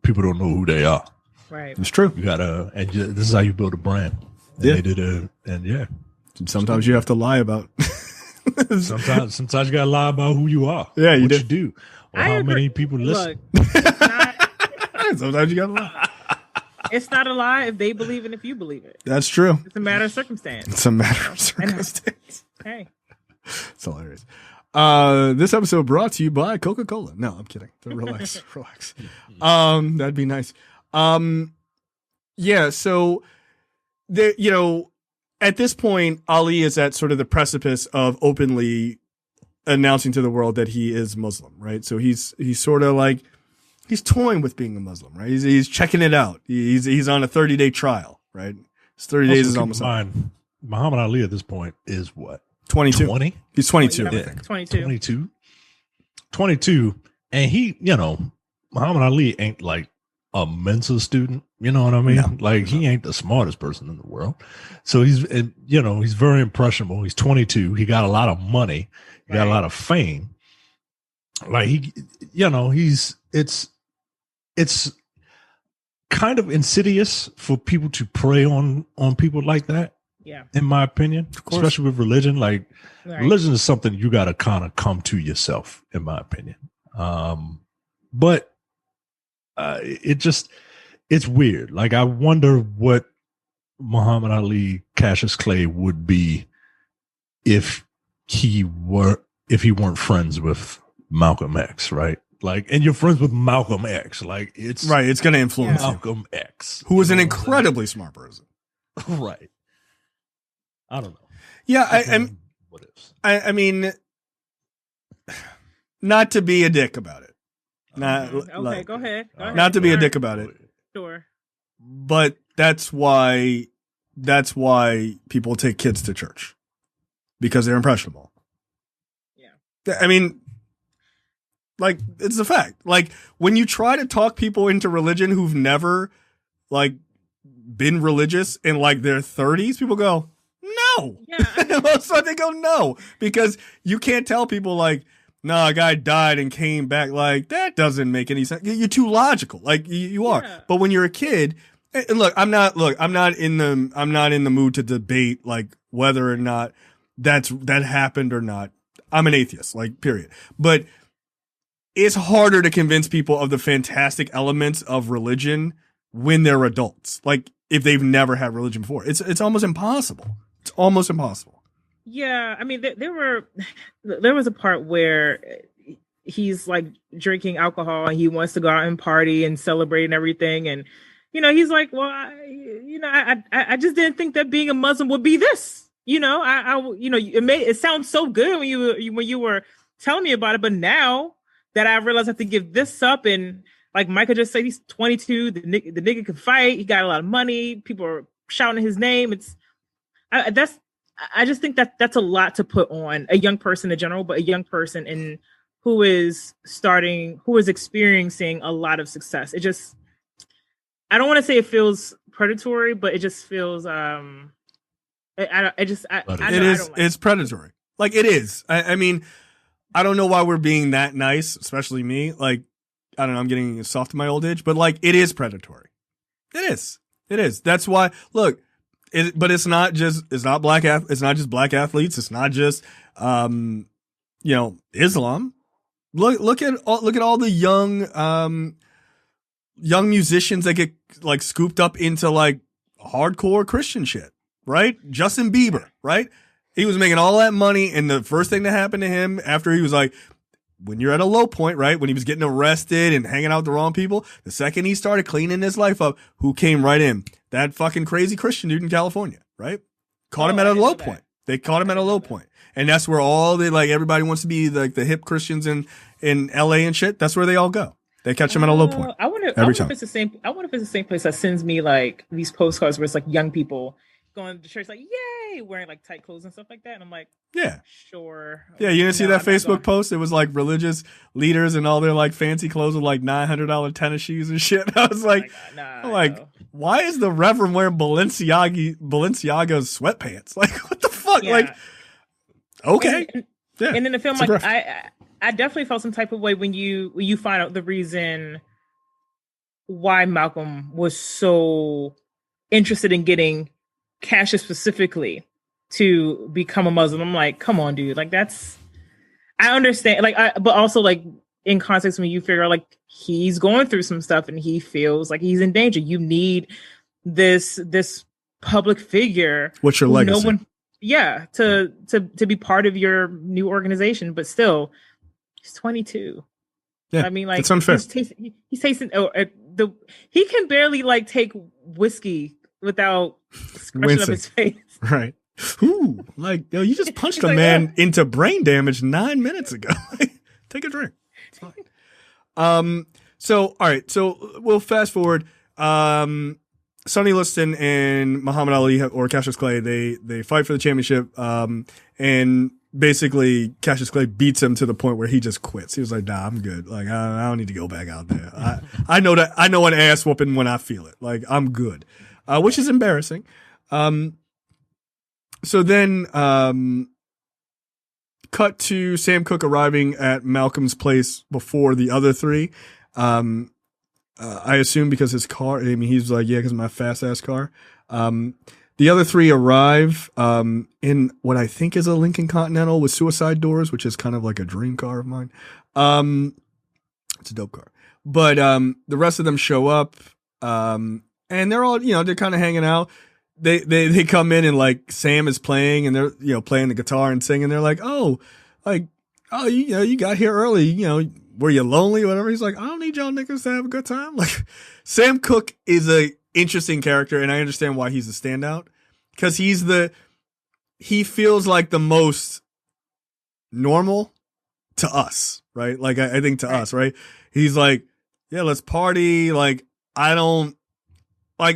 People don't know who they are. Right. It's true. You gotta, and this is how you build a brand. And Yeah. they did and Sometimes you have to lie about. sometimes you gotta lie about who you are. Yeah, you what do. you do, or I how agree. many people listen. Look, it's not, Sometimes you got to lie. it's not a lie if they believe it, if you believe it. That's true. It's a matter of circumstance. It's a matter of circumstance. Hey. It's hilarious. This episode brought to you by Coca-Cola. No, I'm kidding. Relax, relax. That'd be nice. Yeah. So at this point, Ali is at sort of the precipice of openly announcing to the world that he is Muslim, right? So he's sort of like, he's toying with being a Muslim, right? He's checking it out. He's on a 30-day trial, right? His 30 days is almost up. Muhammad Ali at this point is what? 22. 20? He's 22. Yeah, I think. 22. 22. And he, Muhammad Ali ain't like a Mensa student. You know what I mean? No. Like he ain't the smartest person in the world. So he's very impressionable. He's 22. He got a lot of money. He got a lot of fame. Like it's kind of insidious for people to prey on people like that. Yeah. In my opinion, especially with religion, like religion is something you got to kind of come to yourself, in my opinion. But it's weird. Like I wonder what Muhammad Ali, Cassius Clay would be if he weren't friends with Malcolm X, right? Like, and you're friends with Malcolm X, like it's Right. It's going to influence Malcolm X, who was an incredibly smart person. right? I don't know. Yeah. What is? I mean, not to be a dick about it. Okay, go ahead. Not to be a dick about it. Sure. But that's why people take kids to church, because they're impressionable. Yeah. I mean, like, it's a fact. Like, when you try to talk people into religion who've never, like, been religious in, like, their 30s, people go, no. Yeah. Most of the time they go, no. Because you can't tell people, like, no, a guy died and came back. Like, that doesn't make any sense. You're too logical. Like, you are. Yeah. But when you're a kid, and look, I'm not in the mood to debate, like, whether or not that happened or not. I'm an atheist, like, period. But it's harder to convince people of the fantastic elements of religion when they're adults. Like, if they've never had religion before, it's almost impossible. It's almost impossible. Yeah, I mean, there was a part where he's like drinking alcohol and he wants to go out and party and celebrate and everything, and he's like, well, I just didn't think that being a Muslim would be this. It sounds so good when you were telling me about it, but now that I realized I have to give this up, and like Michael just said, he's 22. The nigga can fight. He got a lot of money. People are shouting his name. I just think that's a lot to put on a young person in general, but a young person who is experiencing a lot of success. It just, I don't want to say it feels predatory, but it just feels, It's predatory. Like, it is. I mean, I don't know why we're being that nice, especially me. Like, I don't know, I'm getting soft in my old age, but like, it is predatory. It is. That's why, look, but it's not just black athletes. It's not just, Islam. Look at all the young musicians that get like scooped up into like hardcore Christian shit, right? Justin Bieber, right? He was making all that money, and the first thing that happened to him after he was like, when you're at a low point, right? When he was getting arrested and hanging out with the wrong people, the second he started cleaning his life up, who came right in? That fucking crazy Christian dude in California, right? Caught him at a low point. They caught him at a low point. And that's where all the, like, everybody wants to be like the hip Christians in LA and shit. That's where they all go. They catch him at a low point. I wonder if it's the same. I wonder if it's the same place that sends me like these postcards where it's like young people going to church, like, yay, wearing like tight clothes and stuff like that. And I'm like, yeah, sure. Yeah, you didn't see that Facebook post? It was like religious leaders and all their like fancy clothes with like $900 tennis shoes and shit. I was like, why is the Reverend wearing Balenciaga's sweatpants? Like, what the fuck? Yeah. Like, okay. And in the film, like, I definitely felt some type of way when you find out the reason why Malcolm was so interested in getting Cassius specifically to become a Muslim. I'm like, come on, dude. Like, I understand. Like, but also like in context when you figure out like he's going through some stuff and he feels like he's in danger. You need this public figure. What's your legacy? To be part of your new organization, but still, he's 22. Yeah, I mean, like, it's unfair. He's tasting. He can barely like take whiskey without scratching up his face. Right. Ooh, like, yo, you just punched a man into brain damage 9 minutes ago. Take a drink. It's fine. So, all right. So we'll fast forward. Sonny Liston and Muhammad Ali or Cassius Clay, they fight for the championship. And basically Cassius Clay beats him to the point where he just quits. He was like, nah, I'm good. Like, I don't need to go back out there. I know an ass whooping when I feel it. Like, I'm good. Which is embarrassing. So then, cut to Sam Cooke arriving at Malcolm's place before the other three. I assume because his car, I mean, he's like, yeah, because my fast ass car. The other three arrive, in what I think is a Lincoln Continental with suicide doors, which is kind of like a dream car of mine. It's a dope car, but, the rest of them show up, and they're all, they're kind of hanging out. They come in and like Sam is playing and they're, playing the guitar and singing. They're like, you got here early, were you lonely or whatever? He's like, I don't need y'all niggas to have a good time. Like, Sam Cooke is a interesting character, and I understand why he's a standout, because he feels like the most normal to us, right? Like, I think to us, right? He's like, yeah, let's party. Like,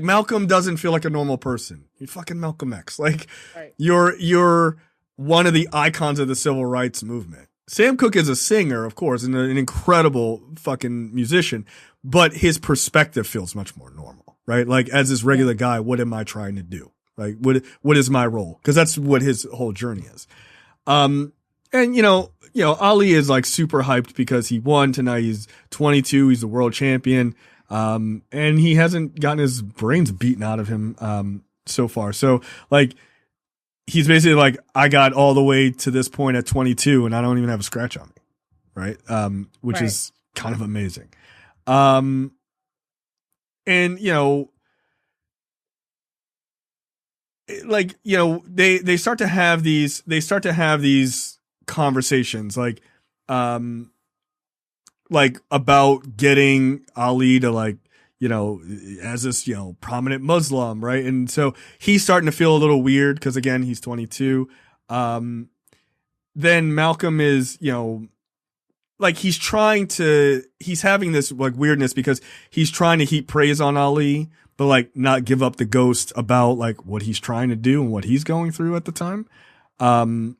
Malcolm doesn't feel like a normal person. You're fucking Malcolm X. Like, right. You're one of the icons of the civil rights movement. Sam Cooke is a singer, of course, and an incredible fucking musician, but his perspective feels much more normal, right? Like, as this regular guy, what am I trying to do? Like, what is my role? Because that's what his whole journey is. And Ali is like super hyped because he won tonight. He's 22. He's the world champion. And he hasn't gotten his brains beaten out of him, so far. So like, he's basically like, I got all the way to this point at 22 and I don't even have a scratch on me. Right. Which is kind of amazing. And they start to have these conversations like about getting Ali to like, as this, prominent Muslim, right? And so he's starting to feel a little weird because, again, he's 22. Then Malcolm is, he's having this like weirdness because he's trying to heap praise on Ali, but like not give up the ghost about like what he's trying to do and what he's going through at the time. And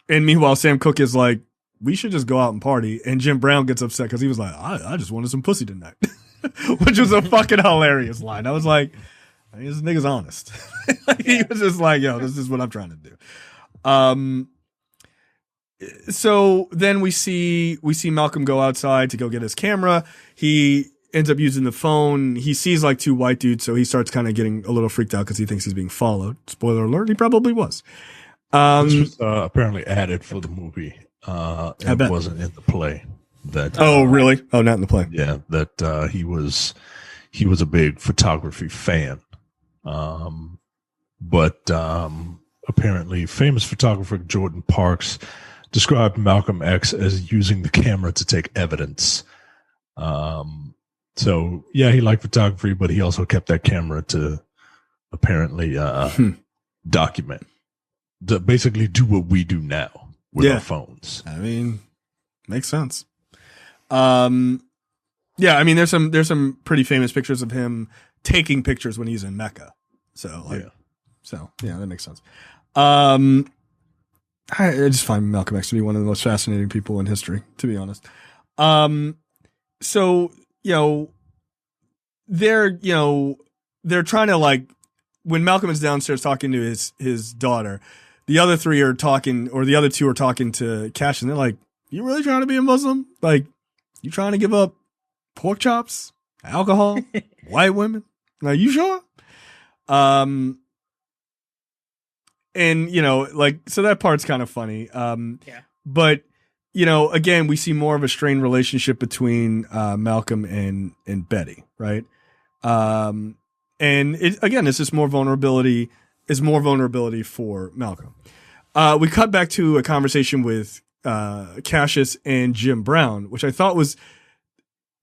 meanwhile, Sam Cooke is like, we should just go out and party. And Jim Brown gets upset because he was like, I just wanted some pussy tonight. Which was a fucking hilarious line. I was like, this nigga's honest. He was just like, yo, this is what I'm trying to do. So then we see Malcolm go outside to go get his camera. He ends up using the phone. He sees like two white dudes, so he starts kind of getting a little freaked out because he thinks he's being followed. Spoiler alert, he probably was. This was apparently added for the movie. It wasn't in the play. Really? Oh, not in the play. Yeah, that he was a big photography fan. But apparently famous photographer Jordan Parks described Malcolm X as using the camera to take evidence. So yeah, he liked photography, but he also kept that camera to apparently document, to basically do what we do now with our phones. I mean, makes sense. Yeah, I mean, there's some pretty famous pictures of him taking pictures when he's in Mecca. So yeah, that makes sense. I just find Malcolm X to be one of the most fascinating people in history, to be honest. So, they're trying to, like, when Malcolm is downstairs talking to his daughter, the other three are talking, or the other two are talking to Cash, and they're like, "You really trying to be a Muslim? Like, you trying to give up pork chops, alcohol, white women? Like, you sure?" And so that part's kind of funny. But again, we see more of a strained relationship between Malcolm and Betty, right? And it's just more vulnerability. Is more vulnerability for Malcolm. We cut back to a conversation with Cassius and Jim Brown, which I thought was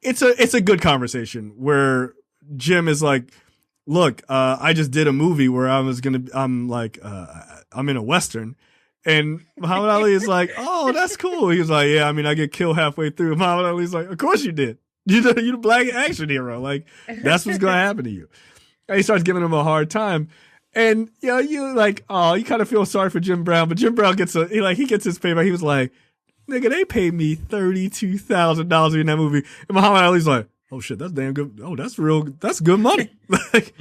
it's a good conversation where Jim is like, "Look, I just did a movie where I'm in a Western." And Muhammad Ali is like, "Oh, that's cool." He was like, "Yeah, I mean, I get killed halfway through." Muhammad Ali's like, "Of course you did. You're the black action hero. Like, that's what's going to happen to you." And he starts giving him a hard time. And, you like, oh, you kind of feel sorry for Jim Brown, but Jim Brown gets he gets his payback. He was like, "Nigga, they paid me $32,000 in that movie." And Muhammad Ali's like, "Oh shit, that's damn good. Oh, that's good money." like,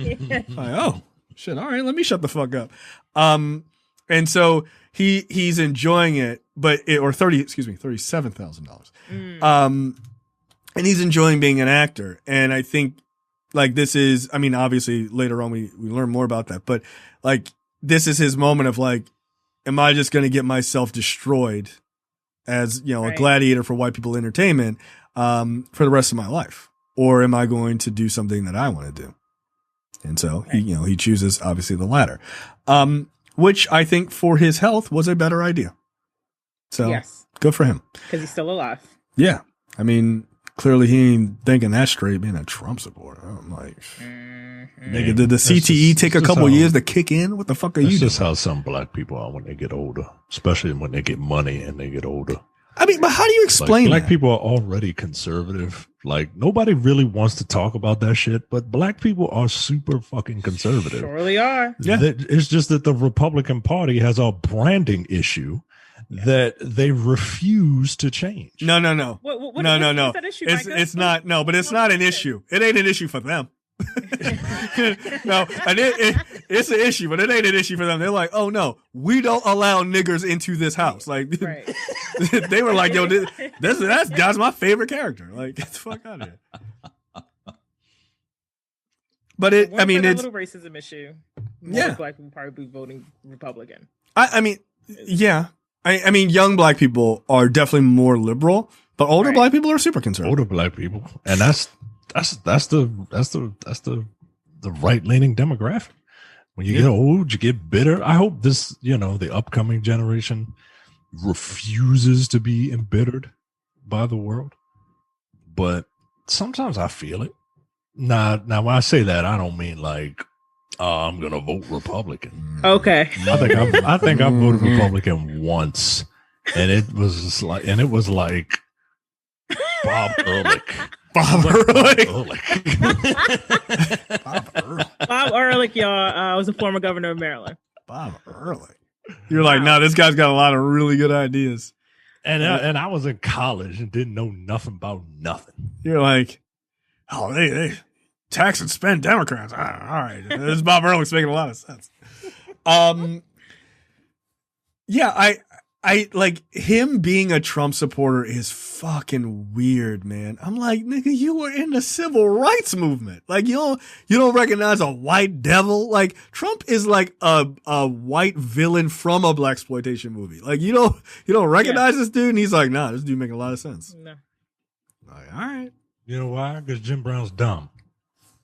oh shit, all right, let me shut the fuck up. And so he's enjoying it, but $37,000. And he's enjoying being an actor. And I think, like, this is, I mean, obviously later on we learn more about that, but like, this is his moment of like, am I just going to get myself destroyed as, a gladiator for white people entertainment, for the rest of my life? Or am I going to do something that I want to do? And so he chooses obviously the latter, which I think for his health was a better idea. So yes, good for him. Because he's still alive. Yeah. I mean, clearly he ain't thinking that straight, being a Trump supporter. I'm like, nigga, did the CTE take a couple years to kick in? What the fuck are you doing? That's just how some black people are when they get older, especially when they get money and they get older. I mean, but how do you explain black that? people are already conservative. Like, nobody really wants to talk about that shit, but black people are super fucking conservative. Surely are. Yeah. It's just that the Republican Party has a branding issue that they refuse to change. No. No. What's that issue, it's not. No, but it's not an issue. It ain't an issue for them. No, and it's an issue, but it ain't an issue for them. They're like, "Oh no, we don't allow niggers into this house." Like, they were like, "Yo, that's my favorite character." Like, get the fuck out of here. But it's a little racism issue. More black people probably be voting Republican. I mean, yeah. I mean, young black people are definitely more liberal, but older black people are super conservative. Older black people, and that's the right leaning demographic. When you get old, you get bitter. I hope this, the upcoming generation refuses to be embittered by the world. But sometimes I feel it. Now when I say that, I don't mean like, I'm gonna vote Republican. Okay. I think I voted Republican once, and it was like Bob Ehrlich. Bob Ehrlich, y'all, was a former governor of Maryland. Bob Ehrlich. You're like, no, this guy's got a lot of really good ideas. And I was in college and didn't know nothing about nothing. You're like, oh, they tax and spend Democrats. All right, this Bob Ehrlich's making a lot of sense. Yeah, I like him being a Trump supporter is fucking weird, man. I'm like, nigga, you were in the civil rights movement. Like, you don't recognize a white devil. Like, Trump is like a white villain from a blaxploitation movie. Like, you don't recognize this dude, and he's like, nah, this dude making a lot of sense. No. Like, all right. You know why? Because Jim Brown's dumb.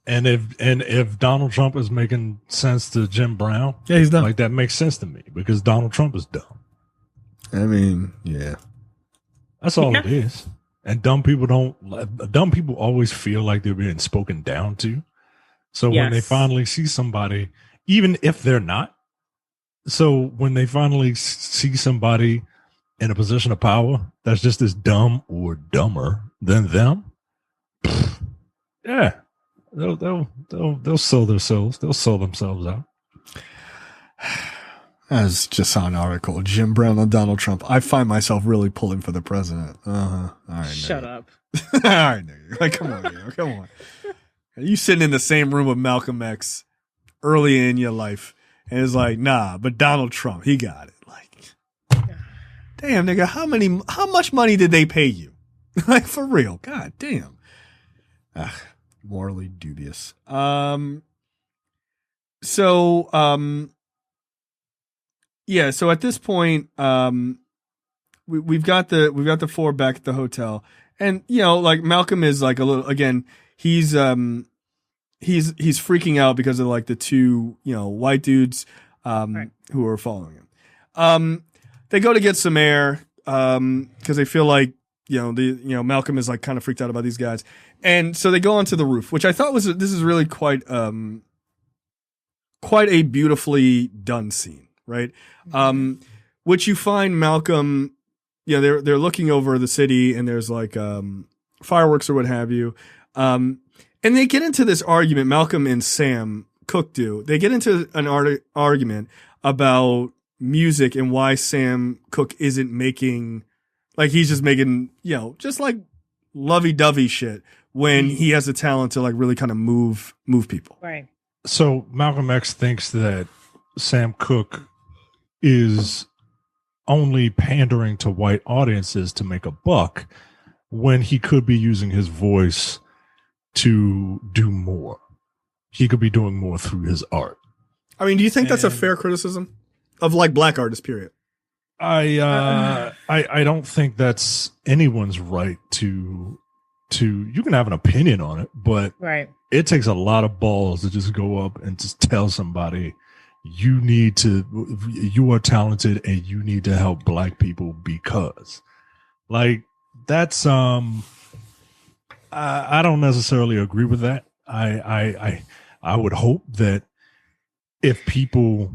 And if Donald Trump is making sense to Jim Brown, yeah, he's dumb. Like, that makes sense to me because Donald Trump is dumb. I mean, yeah. That's all it is. And dumb people always feel like they're being spoken down to. So when they Yes. finally see somebody, even if they're not, so when they finally see somebody in a position of power that's just as dumb or dumber than them, yeah, they'll sell themselves. They'll sell themselves out. As just saw an article, Jim Brown and Donald Trump. I find myself really pulling for the president. All right, Shut up. All right, nigga. Like, come on, nigga. Come on. You sitting in the same room with Malcolm X early in your life, and it's like, nah, but Donald Trump, he got it. Like, damn, nigga, how much money did they pay you? Like, for real. God damn. Morally dubious. Yeah, so at this point, we've got the four back at the hotel, and like Malcolm is like a little, again, he's freaking out because of like the two white dudes Right. who are following him. They go to get some air because they feel like Malcolm is like kind of freaked out about these guys, and so they go onto the roof, which I thought this is really quite a beautifully done scene. Right. Which you find Malcolm, they're looking over the city and there's like, fireworks or what have you. And they get into this argument, Malcolm and Sam Cooke do. They get into an argument about music and why Sam Cooke isn't making, like, he's just making, just like lovey-dovey shit when he has the talent to like really kind of move people. Right. So Malcolm X thinks that Sam Cooke is only pandering to white audiences to make a buck when he could be using his voice to do more. He could be doing more through his art. I mean, do you think that's a fair criticism of like black artists, period? I don't think that's anyone's right to you can have an opinion on it, but Right. it takes a lot of balls to just go up and just tell somebody you are talented and you need to help black people because, like, that's I don't necessarily agree with that. I would hope that if people,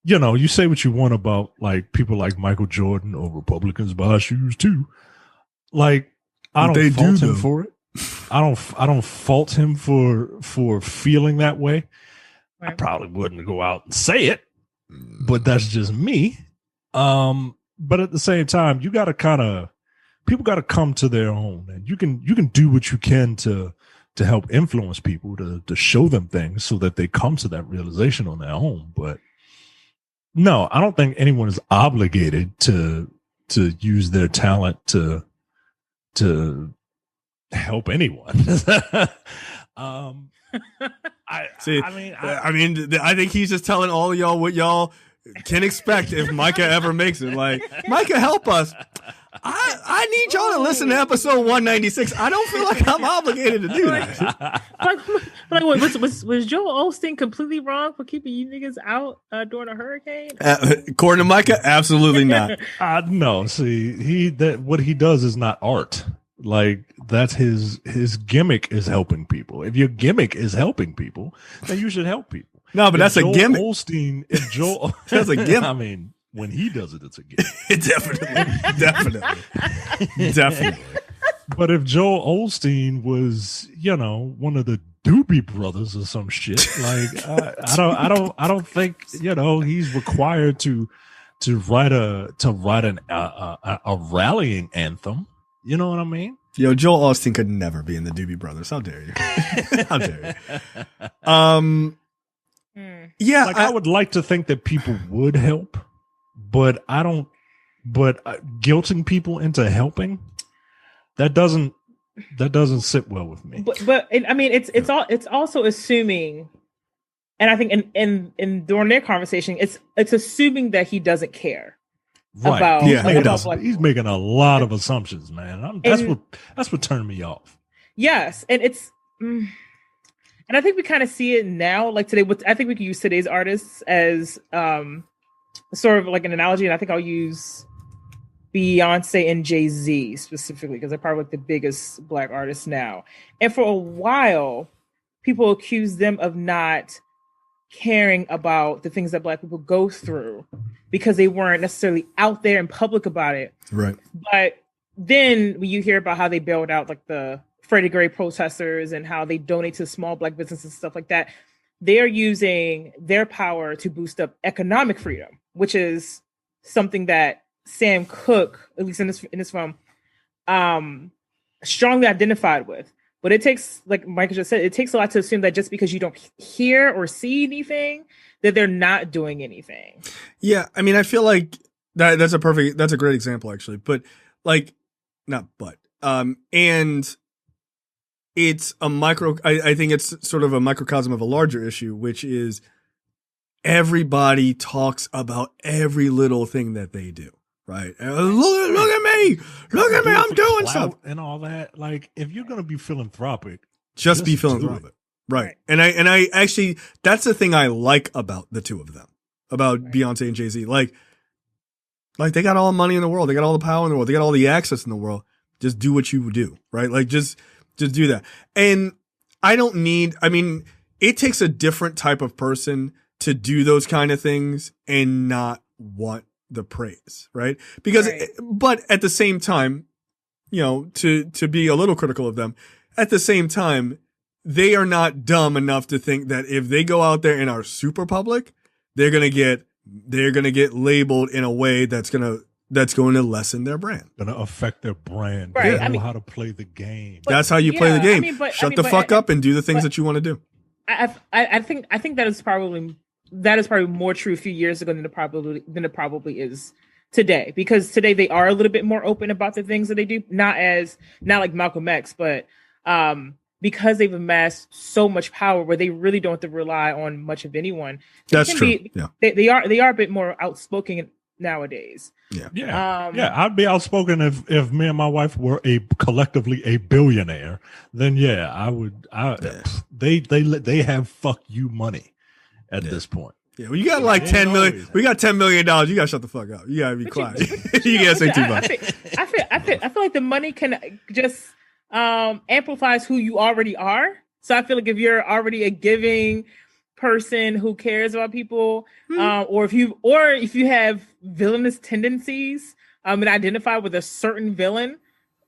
you say what you want about like people like Michael Jordan or Republicans buy shoes too, like I don't fault him for it. I don't fault him for feeling that way. I probably wouldn't go out and say it, but that's just me. But at the same time, people got to come to their own, and you can do what you can to help influence people, to show them things so that they come to that realization on their own. But no, I don't think anyone is obligated to use their talent to help anyone. I think he's just telling all of y'all what y'all can expect if Micah ever makes it. Like, Micah, help us. I need y'all to listen to episode 196. I don't feel like I'm obligated to do that. Like, was Joel Osteen completely wrong for keeping you niggas out during a hurricane? According to Micah, absolutely not. No, see, what he does is not art. Like, that's his gimmick is helping people. If your gimmick is helping people, then you should help people. No, but that's Joel a gimmick. If Joel, that's a gimmick. I mean, when he does it, it's a gimmick. Definitely. But if Joel Osteen was, one of the Doobie Brothers or some shit, like I don't think he's required to write a rallying anthem. You know what I mean? Yo, Joel Osteen could never be in the Doobie Brothers. How dare you? How dare you? Yeah, like I would like to think that people would help, but I don't. But guilting people into helping, that doesn't sit well with me. But I mean, it's also assuming, and I think in during their conversation, it's assuming that he doesn't care. Right. About, yeah, he's making a lot of assumptions, man. That's what turned me off. Yes, and and I think we kind of see it now. Like today, I think we can use today's artists as sort of like an analogy, and I think I'll use Beyonce and Jay-Z specifically, because they're probably like the biggest Black artists now. And for a while, people accused them of not caring about the things that Black people go through because they weren't necessarily out there in public about it. Right. But then when you hear about how they bailed out like the Freddie Gray protesters and how they donate to small Black businesses and stuff like that, they're using their power to boost up economic freedom, which is something that Sam Cooke, at least in this film, strongly identified with. But it takes, like Michael just said, it takes a lot to assume that just because you don't hear or see anything, that they're not doing anything. Yeah, I mean, I feel like that's a great example actually. But like, and it's a I think it's sort of a microcosm of a larger issue, which is everybody talks about every little thing that they do. Right. Look at me. Look at me. I'm doing something. And all that. Like, if you're going to be philanthropic, just be philanthropic. Right. And I actually, that's the thing I like about the two of them, about Beyonce and Jay-Z. Like they got all the money in the world. They got all the power in the world. They got all the access in the world. Just do what you do. Right. Like just do that. And it takes a different type of person to do those kind of things and not want the praise, right? Because, but at the same time, to be a little critical of them, at the same time, they are not dumb enough to think that if they go out there and are super public, they're gonna get labeled in a way that's going to lessen their brand, gonna affect their brand. Right. They know how to play the game. That's how you play the game. Shut the fuck up and do the things that you want to do. I think that is probably more true a few years ago than it probably is today, because today they are a little bit more open about the things that they do, not like Malcolm X, but because they've amassed so much power where they really don't have to rely on much of anyone. That's true. They are a bit more outspoken nowadays. I'd be outspoken if me and my wife were collectively a billionaire. Then I would. They have fuck you money at this point. Yeah, well, you got like 10 million. We got $10 million. You gotta shut the fuck up. You gotta be quiet. You can't say too much. I feel like the money can just amplifies who you already are. So I feel like if you're already a giving person who cares about people, or if you have villainous tendencies, and identify with a certain villain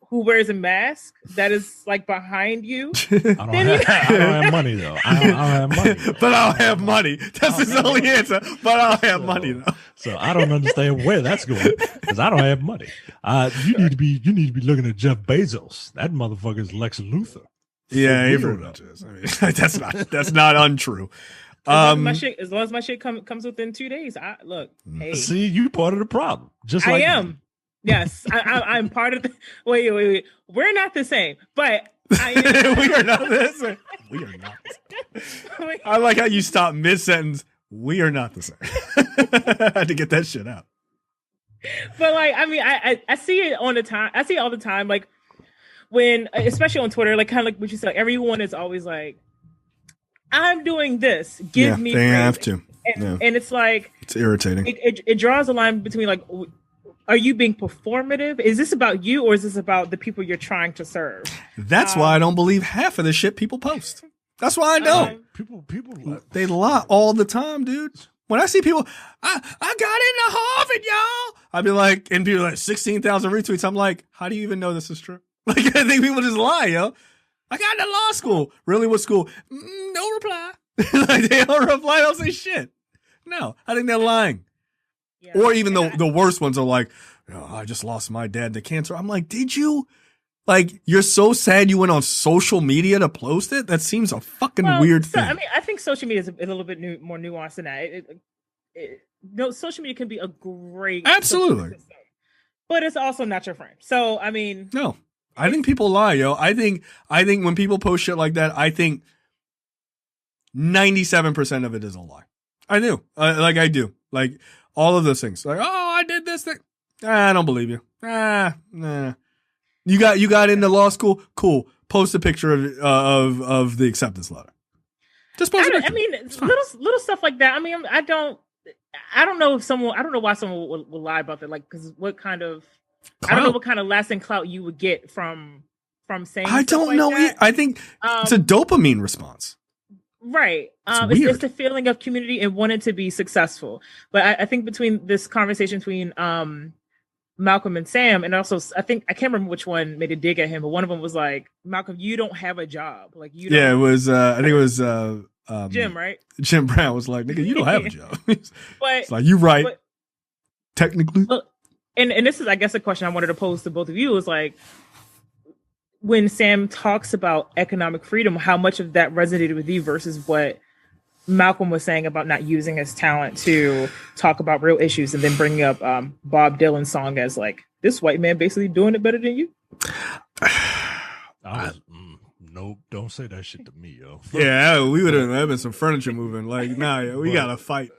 who wears a mask that is like behind you. I don't have money though. I don't have money. But I'll have money. That's his only answer. But I'll have money though. So I don't understand where that's going, because I don't have money. You need to be looking at Jeff Bezos. That motherfucker's Lex Luthor. Yeah, he pretty much is. I mean, that's not untrue. As long as my shit comes within 2 days, hey. See, you part of the problem. Just I like am. me. Yes, I'm part of the. Wait. We're not the same, but I am. We are not the same. We are not. I like how you stop mid sentence. We are not the same. I had to get that shit out. But like, I mean, I see it all the time. Like when, especially on Twitter, like kind of like what you said. Like, everyone is always like, "I'm doing this. Give me." They have to. And it's like it's irritating. It draws a line between like, are you being performative? Is this about you, or is this about the people you're trying to serve? That's why I don't believe half of the shit people post. That's why I don't. People, they lie all the time, dude. When I see people, I got into Harvard, y'all. I'd be like, and people are like 16,000 retweets. I'm like, how do you even know this is true? Like, I think people just lie, yo. I got into law school. Really, what school? No reply. Like, they don't reply. They don't say shit. No, I think they're lying. Yeah. Or even the worst ones are like, I just lost my dad to cancer. I'm like, did you? Like, you're so sad you went on social media to post it? That seems a fucking weird thing. I mean, I think social media is a little bit more nuanced than that. Social media can be a great absolutely, but it's also not your friend. So, I mean, no, I think people lie, yo. I think when people post shit like that, I think 97% of it is a lie. I do. I do. Like, all of those things. Like, I did this thing. I don't believe you. Nah. You got into law school? Cool. Post a picture of the acceptance letter. Just post a picture. I mean, little stuff like that. I mean, I don't know why someone will lie about that. Like, because what kind of I don't know what kind of lasting clout you would get from saying. I don't like know. that. I think it's a dopamine response. Right. It's it's the feeling of community and wanting to be successful. But I think between this conversation between Malcolm and Sam, and also I can't remember which one made a dig at him, but one of them was like, Malcolm, you don't have a job. Like you don't. Yeah, it was I think it was Jim, right? Jim Brown was like, nigga, you don't have a job. But it's like, you right. But, technically. And this is, I guess, a question I wanted to pose to both of you is like, when Sam talks about economic freedom, how much of that resonated with you versus what Malcolm was saying about not using his talent to talk about real issues, and then bringing up Bob Dylan's song as like, this white man basically doing it better than you? Nope, don't say that shit to me, yo. Yeah, we would have been some furniture moving. Like, nah, yo, we gotta fight.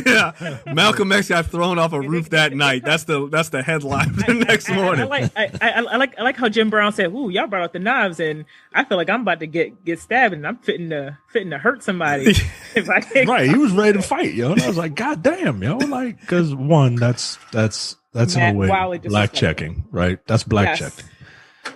Yeah. Malcolm X got thrown off a roof that night. That's the headline the next morning. I like how Jim Brown said, "Ooh, y'all brought out the knives, and I feel like I'm about to get stabbed, and I'm fitting to hurt somebody." Right, he was ready to fight, yo. And I was like, God damn, yo, like, because one, that's in a way black checking, right? That's black checking.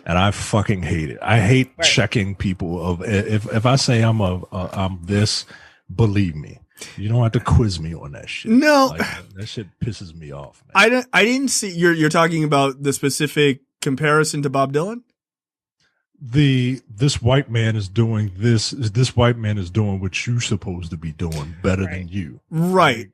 And I fucking hate it. I hate checking people of if I say I'm this, believe me. You don't have to quiz me on that shit. No, like, that shit pisses me off, man. I didn't see you're talking about the specific comparison to Bob Dylan. This white man is doing this. This white man is doing what you're supposed to be doing better than you. Right.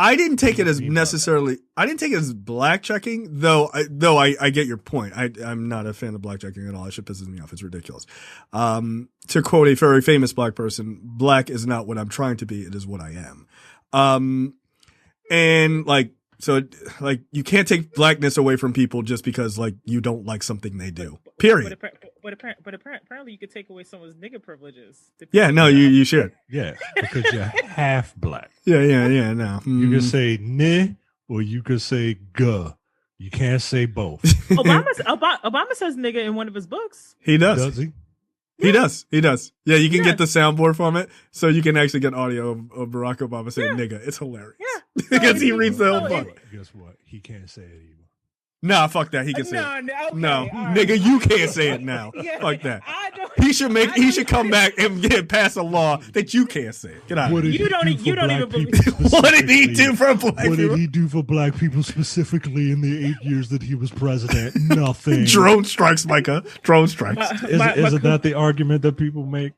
I didn't take it as necessarily. I didn't take it as black checking, though. I get your point. I'm not a fan of black checking at all. It shit pisses me off. It's ridiculous. To quote a very famous black person, "Black is not what I'm trying to be. It is what I am." And like, so like, you can't take blackness away from people just because like you don't like something they do. Period. But apparently you could take away someone's nigger privileges. Yeah, no, you should. Yeah, because you're half black. Yeah, no. You can say "ne" or you could say "guh." You can't say both. Obama says nigga in one of his books. He does. Does he? He does. Yeah, you can get the soundboard from it, so you can actually get audio of Barack Obama saying nigga. It's hilarious. Yeah. Because he reads the whole book. Guess what? He can't say it either. Nah, fuck that. He can say it. Okay, No, right. nigga, you can't say it now. Fuck that. He should come back and pass a law that you can't say it. Get out of here. You don't even believe. What did he do for black people? What did he do for black people specifically in the 8 years that he was president? Nothing. Drone strikes, Micah. Drone strikes. Isn't that the argument that people make?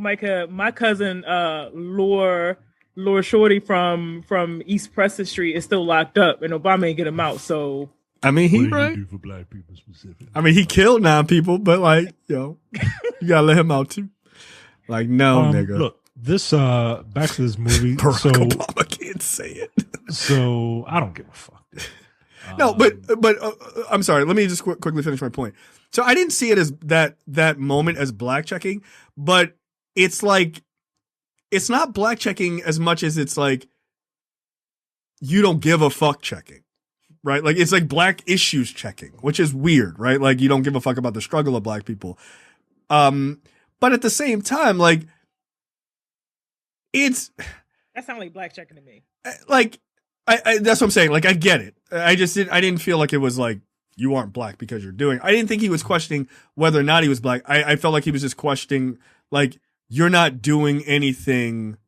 Micah, my cousin, Lord Shorty from East Preston Street is still locked up, and Obama ain't get him out. So I mean, he what right. He do for black people specifically? I mean, he killed 9 people, but like, you gotta let him out too. Like, no, nigga. Look, this back to this movie. Barack Obama can't say it. So I don't give a fuck. No, but I'm sorry. Let me just quickly finish my point. So I didn't see it as that moment as black checking, but it's like, it's not black checking as much as it's like, you don't give a fuck checking, right? Like, it's like black issues checking, which is weird, right? Like, you don't give a fuck about the struggle of black people. But at the same time, like, that sounds like black checking to me. Like, I that's what I'm saying. Like, I get it. I didn't feel like it was like, you aren't black because you're doing. I didn't think he was questioning whether or not he was black. I felt like he was just questioning, like, you're not doing anything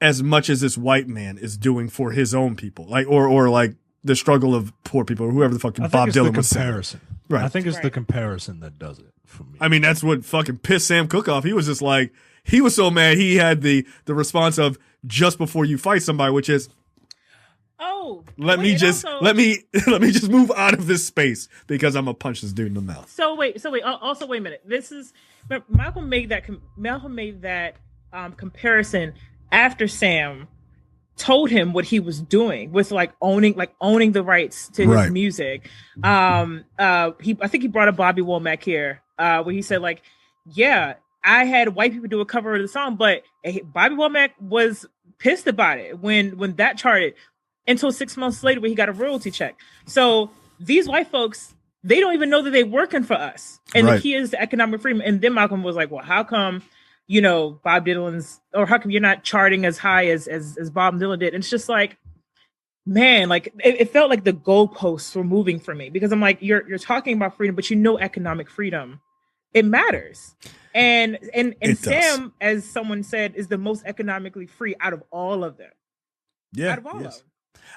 as much as this white man is doing for his own people, like, or like the struggle of poor people, or whoever the fucking Bob Dylan was saying. Right. I think it's the comparison that does it for me. I mean, that's what fucking pissed Sam Cooke off. He was just like, he was so mad. He had the response of just before you fight somebody, which is, let me just move out of this space because I'm gonna punch this dude in the mouth. So wait. Also, wait a minute. Malcolm made that comparison after Sam told him what he was doing with owning the rights to his music. I think he brought up Bobby Womack here, where he said like, yeah, I had white people do a cover of the song, but Bobby Womack was pissed about it when that charted. Until 6 months later, when he got a royalty check. So these white folks, they don't even know that they're working for us. And the key is the economic freedom. And then Malcolm was like, well, how come, Bob Dylan's, or how come you're not charting as high as Bob Dylan did? And it's just like, man, like it felt like the goalposts were moving for me because I'm like, you're talking about freedom, but economic freedom, it matters. And Sam, as someone said, is the most economically free out of all of them. Yeah. Out of all of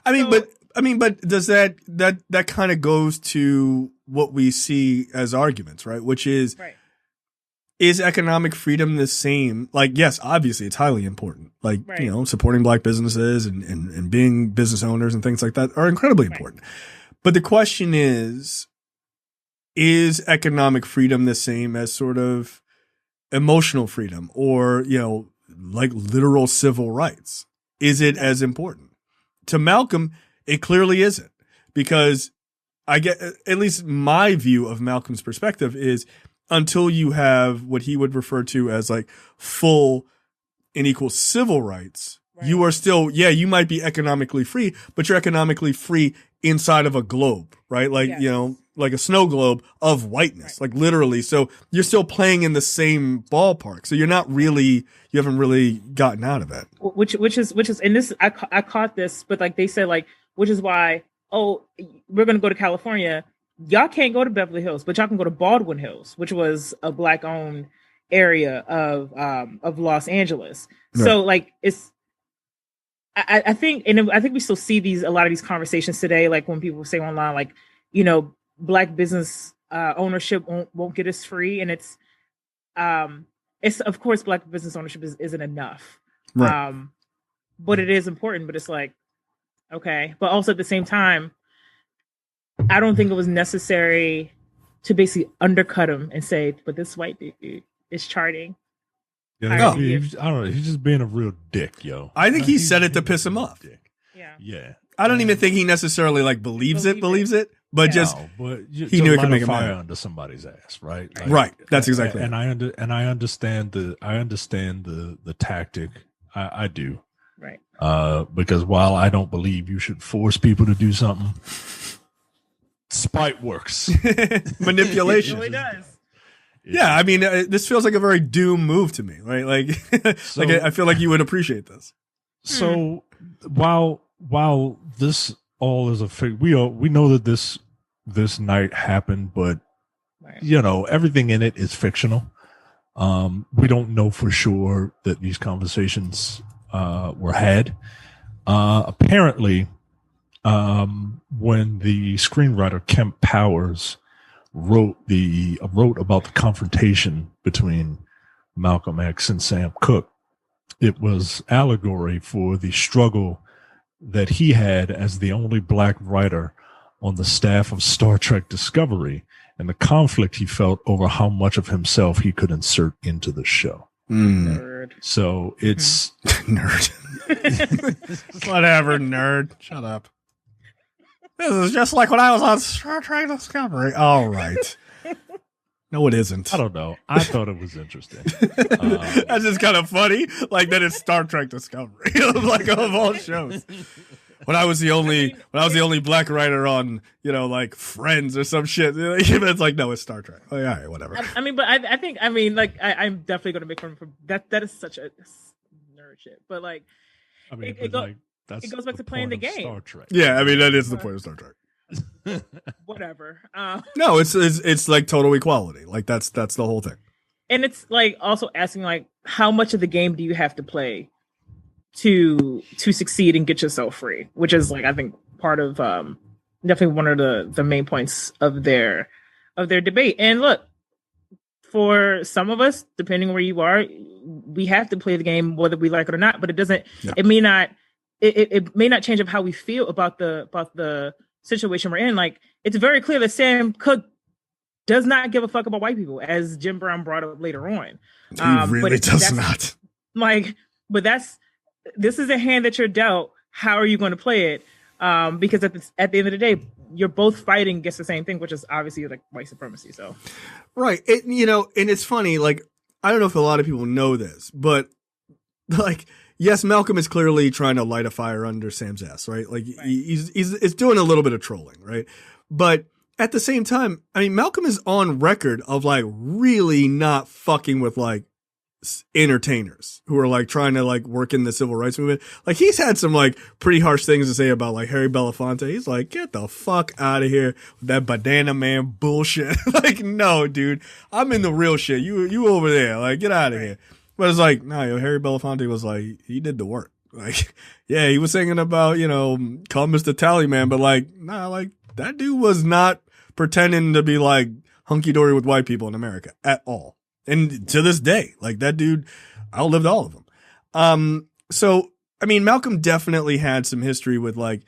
them. But does that kind of goes to what we see as arguments, right? Which is, right. Is economic freedom the same? Like, yes, obviously it's highly important. Like, right. you know, supporting Black businesses and being business owners and things like that are incredibly important. But the question is economic freedom the same as sort of emotional freedom or, you know, like literal civil rights? Is it as important? To Malcolm, it clearly isn't, because I get, at least my view of Malcolm's perspective is, until you have what he would refer to as like full and equal civil rights, right. You are still, you might be economically free, but you're economically free inside of a globe, right? Like, yes. You know, like a snow globe of whiteness, right. Like literally. So you're still playing in the same ballpark. So you're not really, you haven't really gotten out of it. Which is, and this, I caught this, but like they said, like, which is why, we're going to go to California. Y'all can't go to Beverly Hills, but y'all can go to Baldwin Hills, which was a Black-owned area of Los Angeles. Right. So, like, it's, I think we still see a lot of these conversations today, like when people say online, like, you know, Black business ownership won't get us free, and it's of course Black business ownership isn't enough, right? But it is important. But it's like, okay, but also at the same time, I don't think it was necessary to basically undercut him and say, but this white dude is charting. Yeah, I don't know. He's just being a real dick, yo. I think he said it to piss him off. Dick. Yeah. I don't even think he necessarily like believes it, but just he knew it could make him fire mad under somebody's ass, right? Like, right. That's exactly. And I understand the tactic. I do. Right. Because while I don't believe you should force people to do something, spite works. Manipulation. It really does. Yeah, I mean, this feels like a very Doom move to me, right? Like, so, like I feel like you would appreciate this. So while this all is a fake, we know that this night happened, but you know, everything in it is fictional. We don't know for sure that these conversations were had. Apparently, when the screenwriter Kemp Powers wrote about the confrontation between Malcolm X and Sam Cooke, it was allegory for the struggle that he had as the only Black writer on the staff of Star Trek Discovery, and the conflict he felt over how much of himself he could insert into the show. Nerd. So it's nerd. Whatever, nerd. Shut up. This is just like when I was on Star Trek Discovery. All right. No, it isn't. I don't know. I thought it was interesting. That's just kind of funny. Like that it's Star Trek Discovery. Like of all shows. When I was the only Black writer on, you know, like Friends or some shit. It's like, no, it's Star Trek. Like, all right, whatever. I mean, but I think, I mean, like, I'm definitely going to make fun of that. That is such a nerd shit. But like, I mean, it goes back to playing the game. Star Trek. Yeah, I mean, that is the point of Star Trek. Whatever. No, it's like total equality. Like that's the whole thing. And it's like also asking like, how much of the game do you have to play to succeed and get yourself free? Which is like, I think part of definitely one of the main points of their debate. And look, for some of us, depending where you are, we have to play the game whether we like it or not. But it doesn't. Yeah. It may not. It may not change up how we feel about the situation we're in. Like, it's very clear that Sam Cooke does not give a fuck about white people, as Jim Brown brought up later on. He really does not. Like, but this is a hand that you're dealt. How are you going to play it? Because at the end of the day, you're both fighting against the same thing, which is obviously like white supremacy. So, right. You know, and it's funny. Like, I don't know if a lot of people know this, but like, yes, Malcolm is clearly trying to light a fire under Sam's ass, right? Like, right. He's doing a little bit of trolling, right? But at the same time, I mean, Malcolm is on record of like really not fucking with like entertainers who are like trying to like work in the civil rights movement. Like he's had some like pretty harsh things to say about like Harry Belafonte. He's like, get the fuck out of here with that banana man bullshit. Like, no, dude, I'm in the real shit. You over there. Like, get out of here. But it's like, no, yo, Harry Belafonte was like, he did the work. Like, yeah, he was singing about, you know, call Mr. Tallyman, but like, nah, like that dude was not pretending to be like hunky dory with white people in America at all. And to this day, like that dude outlived all of them. So, I mean, Malcolm definitely had some history with like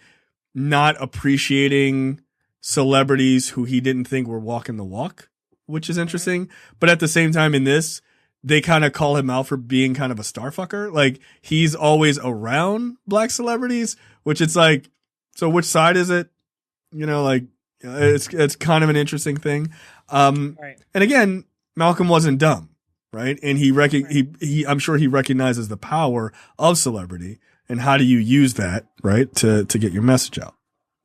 not appreciating celebrities who he didn't think were walking the walk, which is interesting. But at the same time in this, they kind of call him out for being kind of a star fucker. Like he's always around black celebrities, which it's like, so which side is it? You know, like it's kind of an interesting thing. Right. And again, Malcolm wasn't dumb, right? And he I'm sure he recognizes the power of celebrity and how do you use that, right, to get your message out,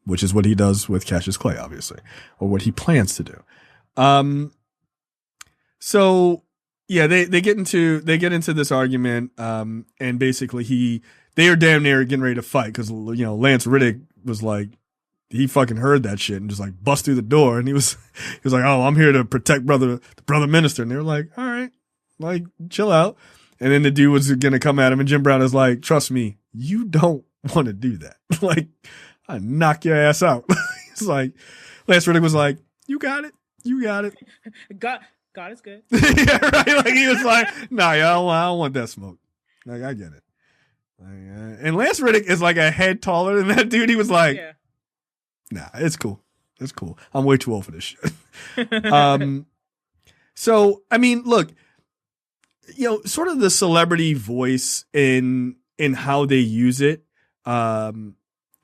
which is what he does with Cassius Clay, obviously, or what he plans to do. So yeah, they get into this argument, and basically they are damn near getting ready to fight because, you know, Lance Riddick was like, he fucking heard that shit and just like bust through the door, and he was like, oh, I'm here to protect the brother minister. And they were like, all right, like chill out. And then the dude was gonna come at him, and Jim Brown is like, trust me, you don't want to do that. Like, I knock your ass out. It's like Lance Riddick was like, you got it. God is good. Yeah, right. Like he was like, nah, I don't want that smoke. Like I get it. Like, and Lance Riddick is like a head taller than that dude. He was like, yeah. Nah, it's cool. It's cool. I'm way too old for this shit. So, I mean, look, you know, sort of the celebrity voice in how they use it,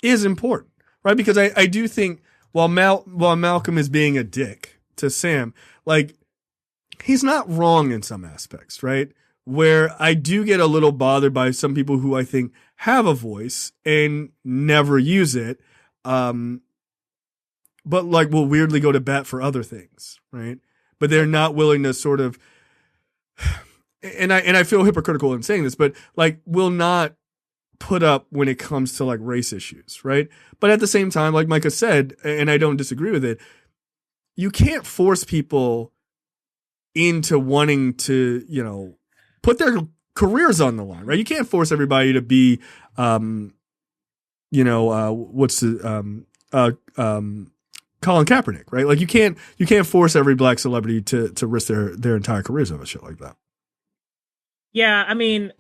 is important, right? Because I do think while Malcolm is being a dick to Sam, like he's not wrong in some aspects, right? Where I do get a little bothered by some people who I think have a voice and never use it. But like will weirdly go to bat for other things, right? But they're not willing to sort of, and I feel hypocritical in saying this, but like will not put up when it comes to like race issues, right? But at the same time, like Micah said, and I don't disagree with it, you can't force people into wanting to, you know, put their careers on the line, right? You can't force everybody to be, Colin Kaepernick, right? Like you can't force every black celebrity to risk their entire careers over shit like that. Yeah, I mean,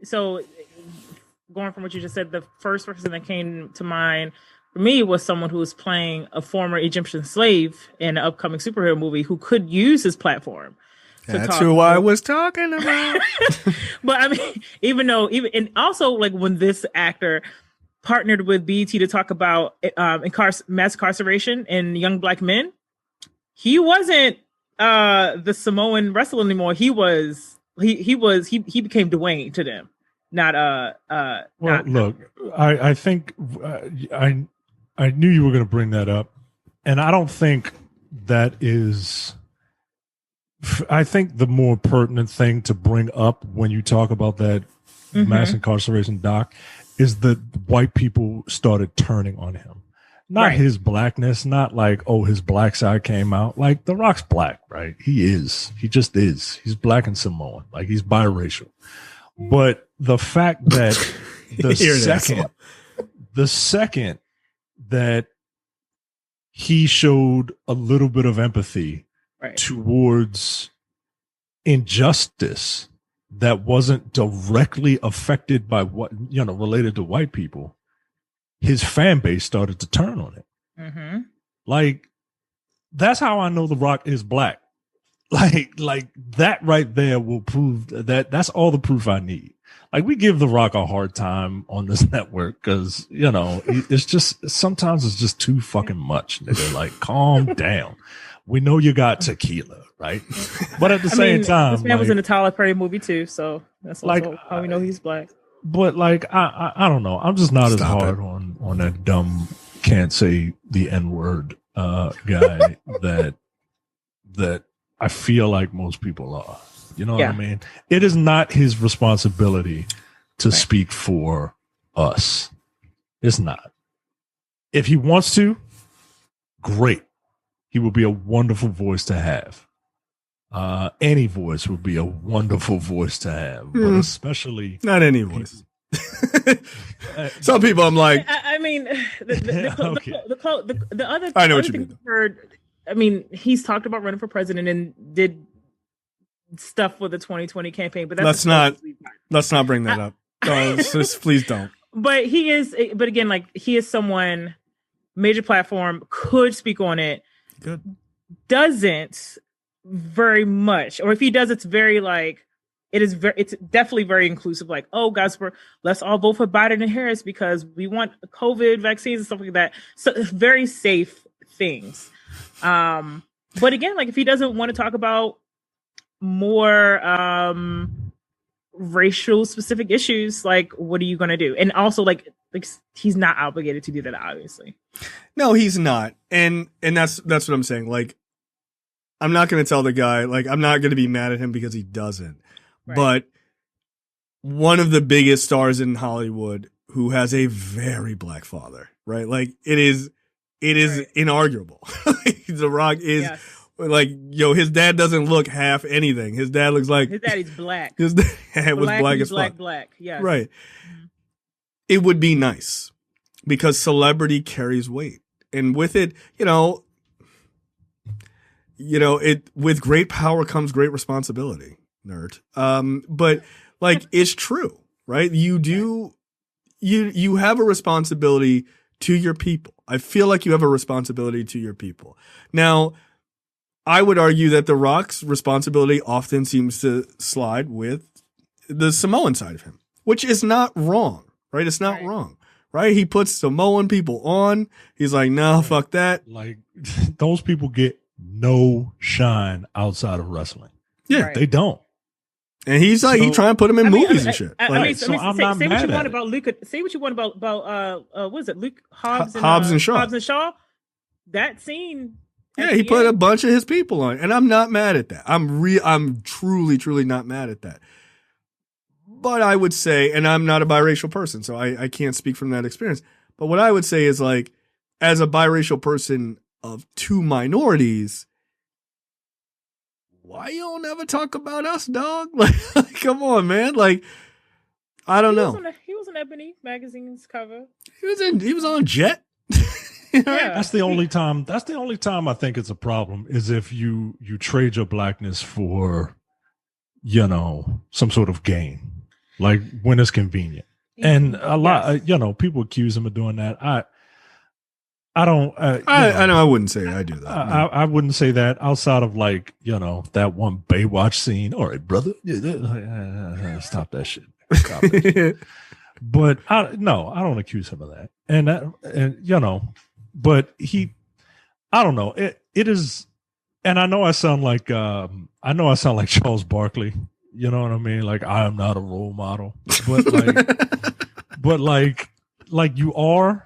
so going from what you just said, the first person that came to mind for me was someone who was playing a former Egyptian slave in an upcoming superhero movie who could use his platform. That's who I was talking about. But I mean, and also like when this actor partnered with BET to talk about mass incarceration in young black men, he wasn't the Samoan wrestler anymore. He became Dwayne to them. Look, I think I knew you were going to bring that up, and I don't think that is. I think the more pertinent thing to bring up when you talk about that mass incarceration doc is that white people started turning on him. Not his blackness, not like, oh, his black side came out. Like, The Rock's black, right? He is. He just is. He's black and Samoan. Like, he's biracial. But the fact that the second that he showed a little bit of empathy towards injustice that wasn't directly affected by what, you know, related to white people, his fan base started to turn on it. Mm-hmm. Like, that's how I know The Rock is black. Like that right there will prove that. That's all the proof I need. Like, we give The Rock a hard time on this network because, you know, it's just, sometimes it's just too fucking much. Nigga. Like, calm down. We know you got tequila, right? But at the same time, this man was in the Tyler Perry movie too, so that's also like how we know he's black. But like, I don't know. I'm just not as hard on that dumb can't say the N-word guy that I feel like most people are. You know what I mean? It is not his responsibility to speak for us. It's not. If he wants to, great. He will be a wonderful voice to have. Any voice would be a wonderful voice to have, but especially not any voice. Some people, I'm like, I mean, the other. I know what you mean. Heard, I mean, he's talked about running for president and did stuff for the 2020 campaign, but let's not bring that up. Just please don't. But again, like he is someone, major platform, could speak on it. Good. Doesn't very much, or if he does, it's very like it's definitely very inclusive. Like, oh guys, let's all vote for Biden and Harris because we want COVID vaccines and stuff like that. So very safe things. But again, like if he doesn't want to talk about more racial specific issues, like what are you going to do? And also like he's not obligated to do that, obviously. No, he's not. And that's what I'm saying. Like, I'm not going to tell the guy, like, I'm not going to be mad at him because he doesn't. Right. But one of the biggest stars in Hollywood who has a very black father, right? Like, it is inarguable. The Rock is like, his dad doesn't look half anything. His dad looks like his daddy's black. His dad was black as fuck. Black. Yes. Right. Mm-hmm. It would be nice because celebrity carries weight. And with it, with great power comes great responsibility, nerd. But like, it's true, right? You have a responsibility to your people. I feel like you have a responsibility to your people. Now, I would argue that The Rock's responsibility often seems to slide with the Samoan side of him, which is not wrong, right? It's not wrong, right? He puts Samoan people on. He's like, no, fuck that. Like, those people get no shine outside of wrestling. Yeah, they don't. And he's like, he trying to put him in movies and shit. Say what you want about Luke. Say what you want about what is it, Luke Hobbs and Shaw. Hobbs and Shaw. That scene. Yeah, he put a bunch of his people on, and I'm not mad at that. I'm truly not mad at that. But I would say, and I'm not a biracial person, so I can't speak from that experience. But what I would say is, like, as a biracial person of two minorities, why you don't ever talk about us, dog? Like, come on, man. Like, I don't know. He was on Ebony magazine's cover. He was on Jet. Yeah. That's the only time I think it's a problem is if you trade your blackness for, some sort of gain, like when it's convenient. And a lot, people accuse him of doing that. I don't. I know I wouldn't say I do that. I wouldn't say that outside of like that one Baywatch scene. All right, brother, stop that shit. Stop that shit. But I don't accuse him of that. But I don't know. It is, and I know I sound like Charles Barkley. You know what I mean? Like, I am not a role model, but like you are.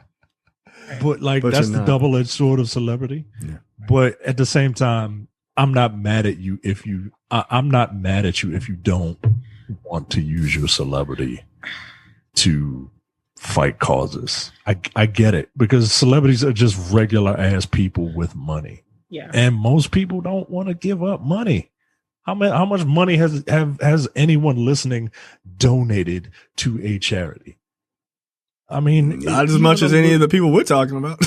But like, that's the double-edged sword of celebrity. Yeah. But at the same time, I'm not mad at you if you don't want to use your celebrity to fight causes. I get it, because celebrities are just regular ass people with money. Yeah. And most people don't want to give up money. How much money has anyone listening donated to a charity? I mean, not as much as any of the people we're talking about.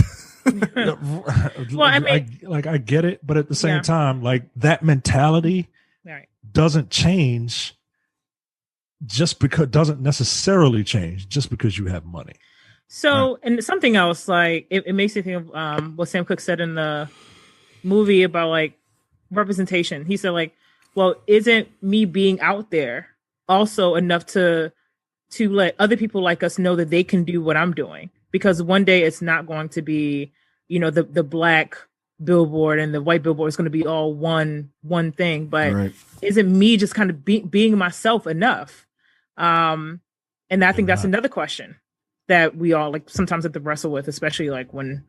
Well, I mean, I get it, but at the same time, like, that mentality doesn't change doesn't necessarily change just because you have money. So, and something else, like, it makes me think of what Sam Cooke said in the movie about like representation. He said, like, well, isn't me being out there also enough to let other people like us know that they can do what I'm doing? Because one day it's not going to be, the black billboard and the white billboard is going to be all one thing. But isn't me just kind of being myself enough? And I think that's another question that we all like sometimes have to wrestle with, especially like when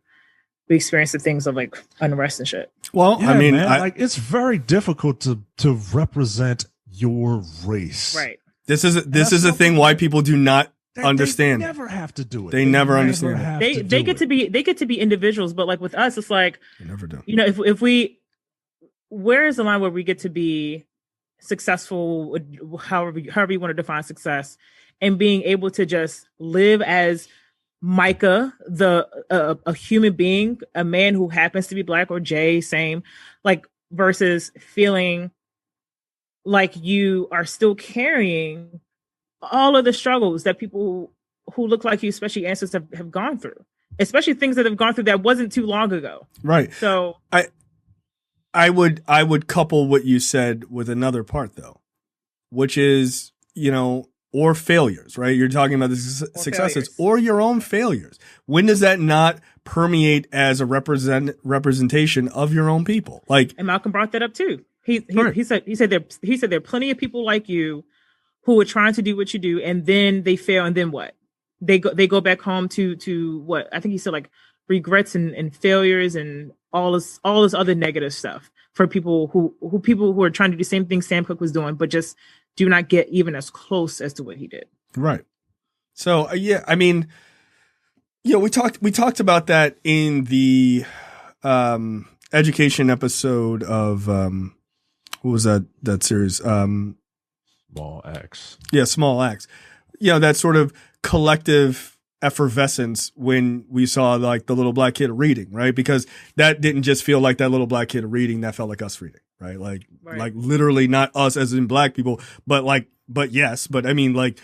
we experience the things of like unrest and shit. Well, yeah, I mean, man, like, it's very difficult to represent your race. Right. This is a thing why people do not understand. They never have to do it. They never understand it. They get to be individuals, but like with us, it's like They never do. you know, if we, where is the line where we get to be successful, however you want to define success, and being able to just live as Micah, a human being, a man who happens to be black, or Jay, same, like, versus feeling like you are still carrying all of the struggles that people who look like you, especially ancestors, have gone through, especially things that have gone through that wasn't too long ago. Right. So I would couple what you said with another part though, which is, you know, or failures, right? You're talking about the successes or your own failures. When does that not permeate as a representation of your own people? Like, and Malcolm brought that up too. He said there are plenty of people like you who are trying to do what you do, and then they fail, and then what? They go back home to what I think he said, like regrets and failures and all this other negative stuff for people who are trying to do the same thing Sam Cooke was doing, but just do not get even as close as to what he did. Right. So yeah, I mean, yeah, we talked about that in the education episode of what was that series? Small Acts. Yeah, Small Acts. You know, that sort of collective effervescence when we saw like the little black kid reading, right? Because that didn't just feel like that little black kid reading, that felt like us reading, right? Like literally not us as in black people, but I mean like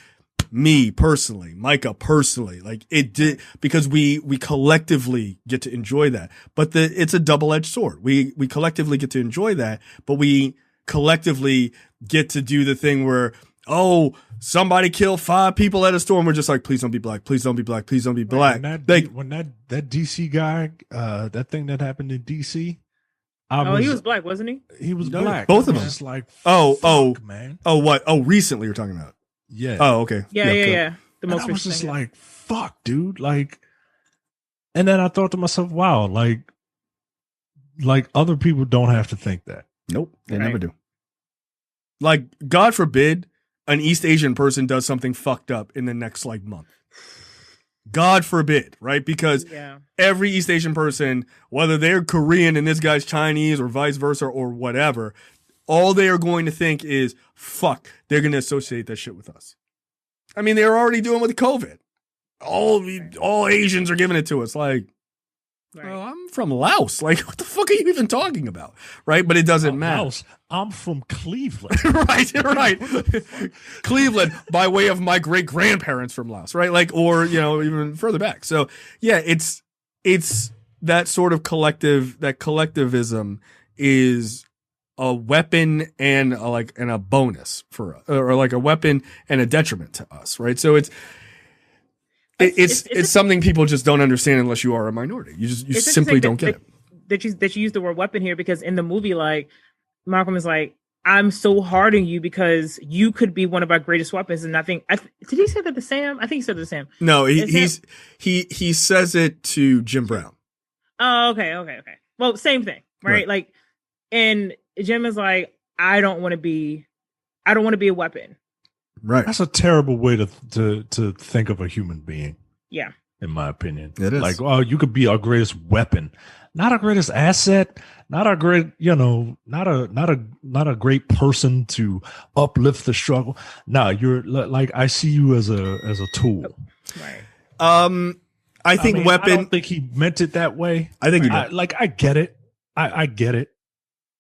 me personally, Micah personally, like it did, because we collectively get to enjoy that. But it's a double-edged sword. We collectively get to enjoy that, but we collectively get to do the thing where, oh, somebody killed 5 people at a store, and we're just like, please don't be black, please don't be black, please don't be black. When that DC guy, that thing that happened in DC, he was black, wasn't he? He was black. Both of them. Just like, man. Oh, what? Oh, recently you're talking about. Yeah. Oh, okay. Yeah. The most. I was just like, fuck, dude. Like, and then I thought to myself, wow, like other people don't have to think that. Nope, they never do. Like, God forbid an East Asian person does something fucked up in the next like month. God forbid, right? Because every East Asian person, whether they're Korean and this guy's Chinese or vice versa or whatever, all they are going to think is, fuck, they're going to associate that shit with us. I mean, they're already doing with COVID. All Asians are giving it to us. Like, oh, I'm from Laos. Like, what the fuck are you even talking about? Right? But it doesn't matter. Laos. I'm from Cleveland. right. Cleveland by way of my great grandparents from Laos, right? Like, or, you know, even further back. So yeah, it's that sort of collectivism is a weapon and a bonus for us, or like a weapon and a detriment to us, right? So it's something people just don't understand unless you are a minority. You simply don't get it. That you use the word weapon here, because in the movie, like, Malcolm is like, I'm so hard on you because you could be one of our greatest weapons. And I think, did he say that to Sam? I think he said it to Sam. No, he says it to Jim Brown. Oh, okay. Well, same thing, right? Like, and Jim is like, I don't want to be a weapon. Right. That's a terrible way to think of a human being. Yeah. In my opinion. It is. Like, oh, you could be our greatest weapon, not our greatest asset, not our great, not a great person to uplift the struggle. No, you're like, I see you as a tool. Right. I think weapon. I don't think he meant it that way. I think he did. I get it. I get it,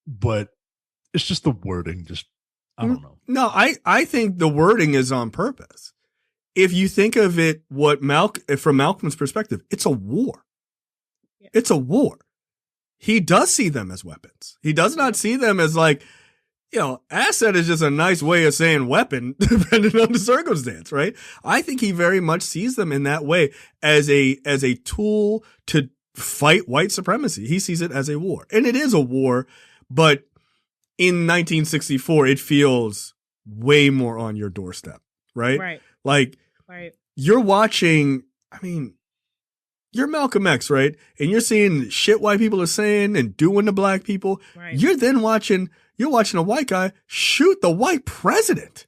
but it's just the wording. Just, I don't know. No, I think the wording is on purpose. If you think of it, from Malcolm's perspective, it's a war. Yeah. It's a war. He does see them as weapons. He does not see them as like, asset is just a nice way of saying weapon, depending on the circumstance, right? I think he very much sees them in that way as a tool to fight white supremacy. He sees it as a war, and it is a war, but in 1964, it feels way more on your doorstep, right? Right. Like, you're watching, you're Malcolm X, right? And you're seeing shit white people are saying and doing to black people. Right. You're then watching, you're watching a white guy shoot the white president.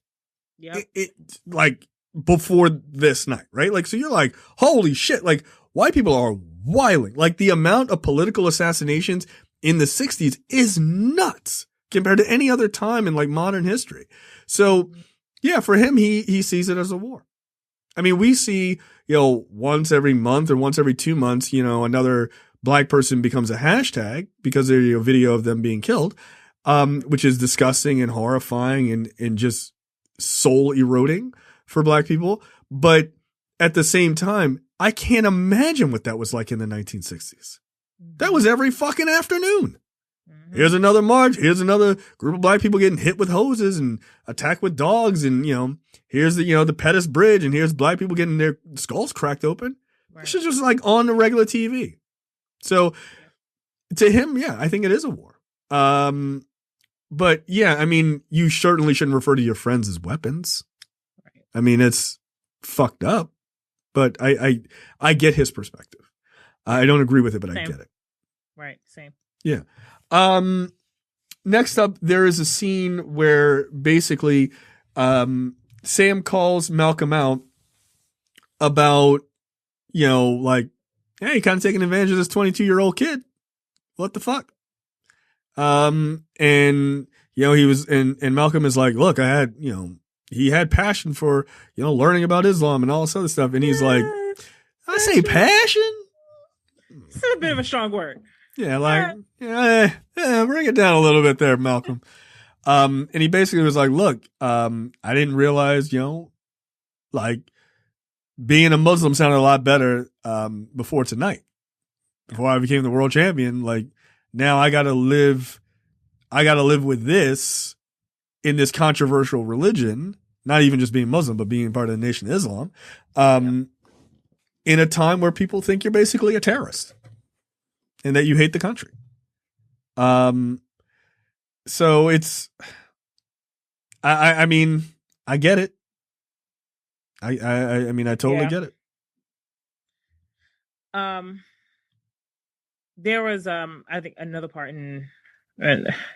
Yep. Like before this night, right? Like, so you're like, holy shit. Like, white people are wilding. Like, the amount of political assassinations in the 60s is nuts compared to any other time in like modern history. So yeah, for him, he sees it as a war. I mean, we see, once every month or once every 2 months, another black person becomes a hashtag because there's a video of them being killed, which is disgusting and horrifying and just soul eroding for black people. But at the same time, I can't imagine what that was like in the 1960s. That was every fucking afternoon. Here's another march. Here's another group of black people getting hit with hoses and attacked with dogs. And, here's the Pettus Bridge, and here's black people getting their skulls cracked open. Right. This is just like on the regular TV. So to him, yeah, I think it is a war. But yeah, I mean, you certainly shouldn't refer to your friends as weapons. Right. I mean, it's fucked up, but I get his perspective. I don't agree with it, but same. I get it. Right. Same. Yeah. Next up, there is a scene where basically, Sam calls Malcolm out about, like, hey, kind of taking advantage of this 22-year-old kid. What the fuck? And, he was, and Malcolm is like, look, I had, he had passion for, learning about Islam and all this other stuff. And he's like, I say passion? It's a bit of a strong word. Yeah, like, bring it down a little bit there, Malcolm. And he basically was like, look, I didn't realize, like, being a Muslim sounded a lot better before tonight. Before I became the world champion, like, now I gotta live with this in this controversial religion, not even just being Muslim, but being part of the Nation of Islam, in a time where people think you're basically a terrorist. And that you hate the country. So it's, I mean, I get it. I mean, I totally get it. There was, I think another part and